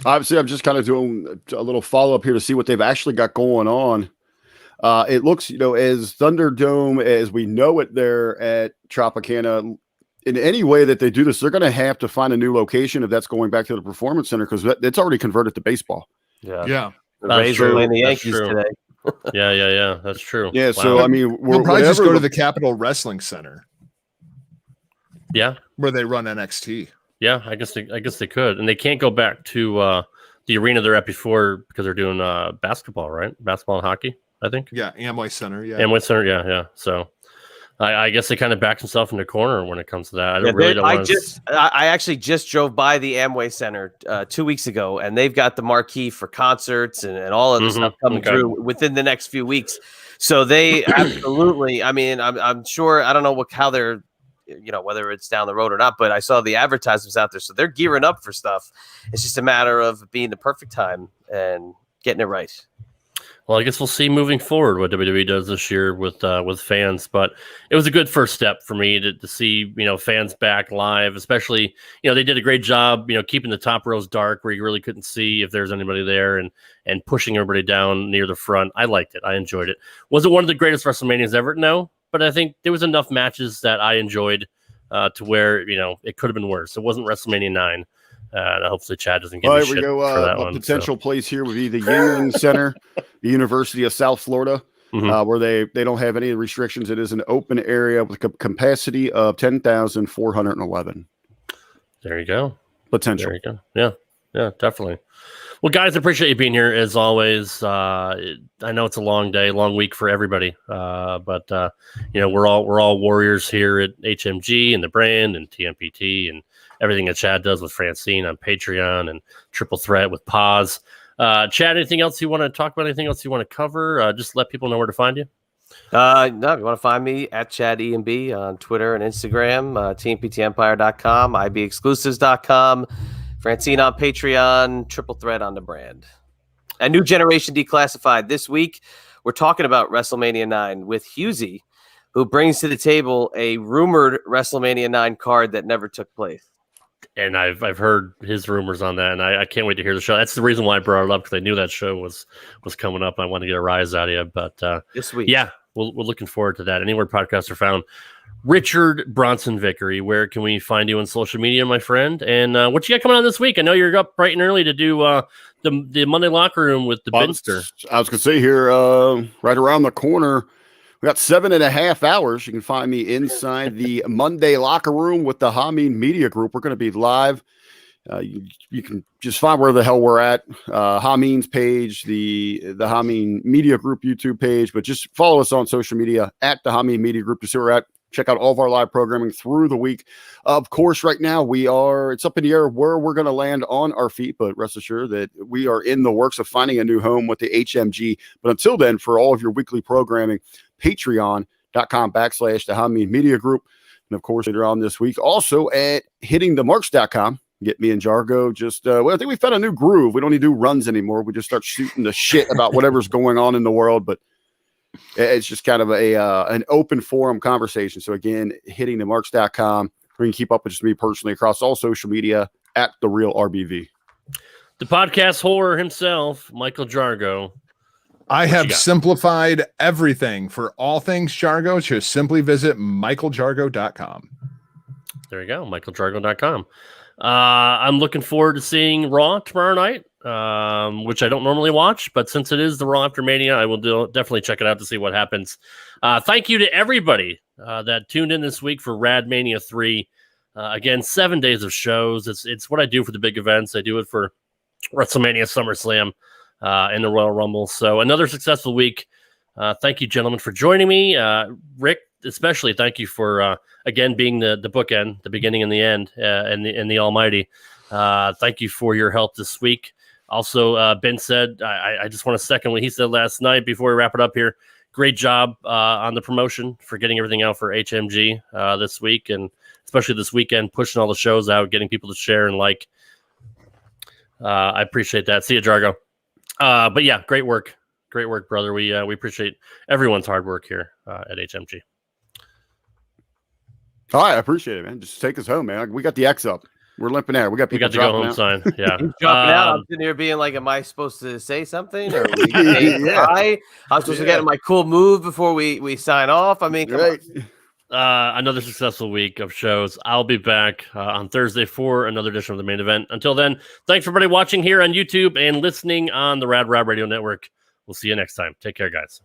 Obviously, I'm just kind of doing a little follow-up here to see what they've actually got going on. It looks, as Thunderdome, as we know it there at Tropicana, in any way that they do this, they're going to have to find a new location if that's going back to the Performance Center because it's already converted to baseball. Yeah. The Rays are playing the Yankees today. Yeah. That's true. Yeah, so I mean, we'll probably just go to the Capitol Wrestling Center. Yeah, where they run NXT. Yeah, I guess they could, and they can't go back to the arena they're at before because they're doing basketball, right? Basketball and hockey, I think. Yeah, Amway Center. Yeah, Amway Center. Yeah. So I guess they kind of backed themselves in the corner when it comes to that. I actually just drove by the Amway Center 2 weeks ago, and they've got the marquee for concerts and all of the stuff coming through within the next few weeks. So they absolutely. I mean, I'm sure. I don't know how they're, whether it's down the road or not, but I saw the advertisements out there, so they're gearing up for stuff. It's just a matter of being the perfect time and getting it right. Well, I guess we'll see moving forward what WWE does this year with fans, but it was a good first step for me to see, fans back live, especially, they did a great job, keeping the top rows dark where you really couldn't see if there's anybody there and pushing everybody down near the front. I liked it. I enjoyed it. Was it one of the greatest WrestleManias ever? No, but I think there was enough matches that I enjoyed to where, it could have been worse. It wasn't WrestleMania 9. Hopefully Chad doesn't get any shit for that one. A potential place here would be the Union Center, the University of South Florida, where they don't have any restrictions. It is an open area with a capacity of 10,411. There you go. Potential. There you go. Yeah, definitely. Well, guys, I appreciate you being here as always. I know it's a long day, long week for everybody, but we're all warriors here at HMG and the brand and TMPT and everything that Chad does with Francine on Patreon and Triple Threat with Paz. Chad, anything else you want to talk about? Anything else you want to cover? Just let people know where to find you. No, if you want to find me at Chad EMB on Twitter and Instagram, TMPTEmpire.com, IBExclusives.com, Francine on Patreon, Triple Threat on the brand. A New Generation Declassified this week. We're talking about WrestleMania 9 with Husey, who brings to the table a rumored WrestleMania 9 card that never took place. And I've heard his rumors on that, and I can't wait to hear the show. That's the reason why I brought it up, because I knew that show was coming up. I wanted to get a rise out of you, but this week, yeah, we're looking forward to that. Anywhere podcasts are found. Richard Bronson Vickery, where can we find you on social media, my friend? And what you got coming on this week? I know you're up bright and early to do the Monday Locker Room with the Binster. I was going to say here, right around the corner, we got 7.5 hours. You can find me inside the Monday Locker Room with the Hameen Media Group. We're going to be live. You can just find where the hell we're at. Hameen's page, the Hameen Media Group YouTube page, but just follow us on social media at the Hameen Media Group to see where we're at. Check out all of our live programming through the week. Of course, right now it's up in the air where we're going to land on our feet, but rest assured that we are in the works of finding a new home with the HMG. But until then, for all of your weekly programming, patreon.com/the Hameen Media Group. And of course, later on this week, also at hittingthemarks.com. Get me and Jargo I think we found a new groove. We don't need to do runs anymore. We just start shooting the shit about whatever's going on in the world, but it's just kind of an open forum conversation. So again, hittingthemarks.com. We can keep up with just me personally across all social media at The Real RBV. The podcast horror himself, Michael Jargo. I have simplified everything for all things Jargo. Just simply visit michaeljargo.com. There you go, michaeljargo.com. I'm looking forward to seeing Raw tomorrow night, which I don't normally watch, but since it is the Raw after Mania, I will definitely check it out to see what happens. Thank you to everybody that tuned in this week for RadMania 3. Again, 7 days of shows. It's what I do for the big events. I do it for WrestleMania, SummerSlam, and the Royal Rumble. So another successful week. Thank you, gentlemen, for joining me. Rick, especially, thank you for again being the bookend, the beginning and the end, and the Almighty. Thank you for your help this week. Also, Ben said, I just want to second what he said last night before we wrap it up here. Great job on the promotion for getting everything out for HMG this week, and especially this weekend, pushing all the shows out, getting people to share and like. I appreciate that. See you, Jargo. But yeah, great work. Great work, brother. We appreciate everyone's hard work here at HMG. All right, I appreciate it, man. Just take us home, man. We got the X up. We're limping out. We got people to go home out. sign. Yeah. Dropping out. I'm sitting here being like, am I supposed to say something? Or I was supposed to get my cool move before we sign off. I mean, come on. Another successful week of shows. I'll be back on Thursday for another edition of the main event. Until then, thanks for everybody watching here on YouTube and listening on the Rad Rob Radio Network. We'll see you next time. Take care, guys.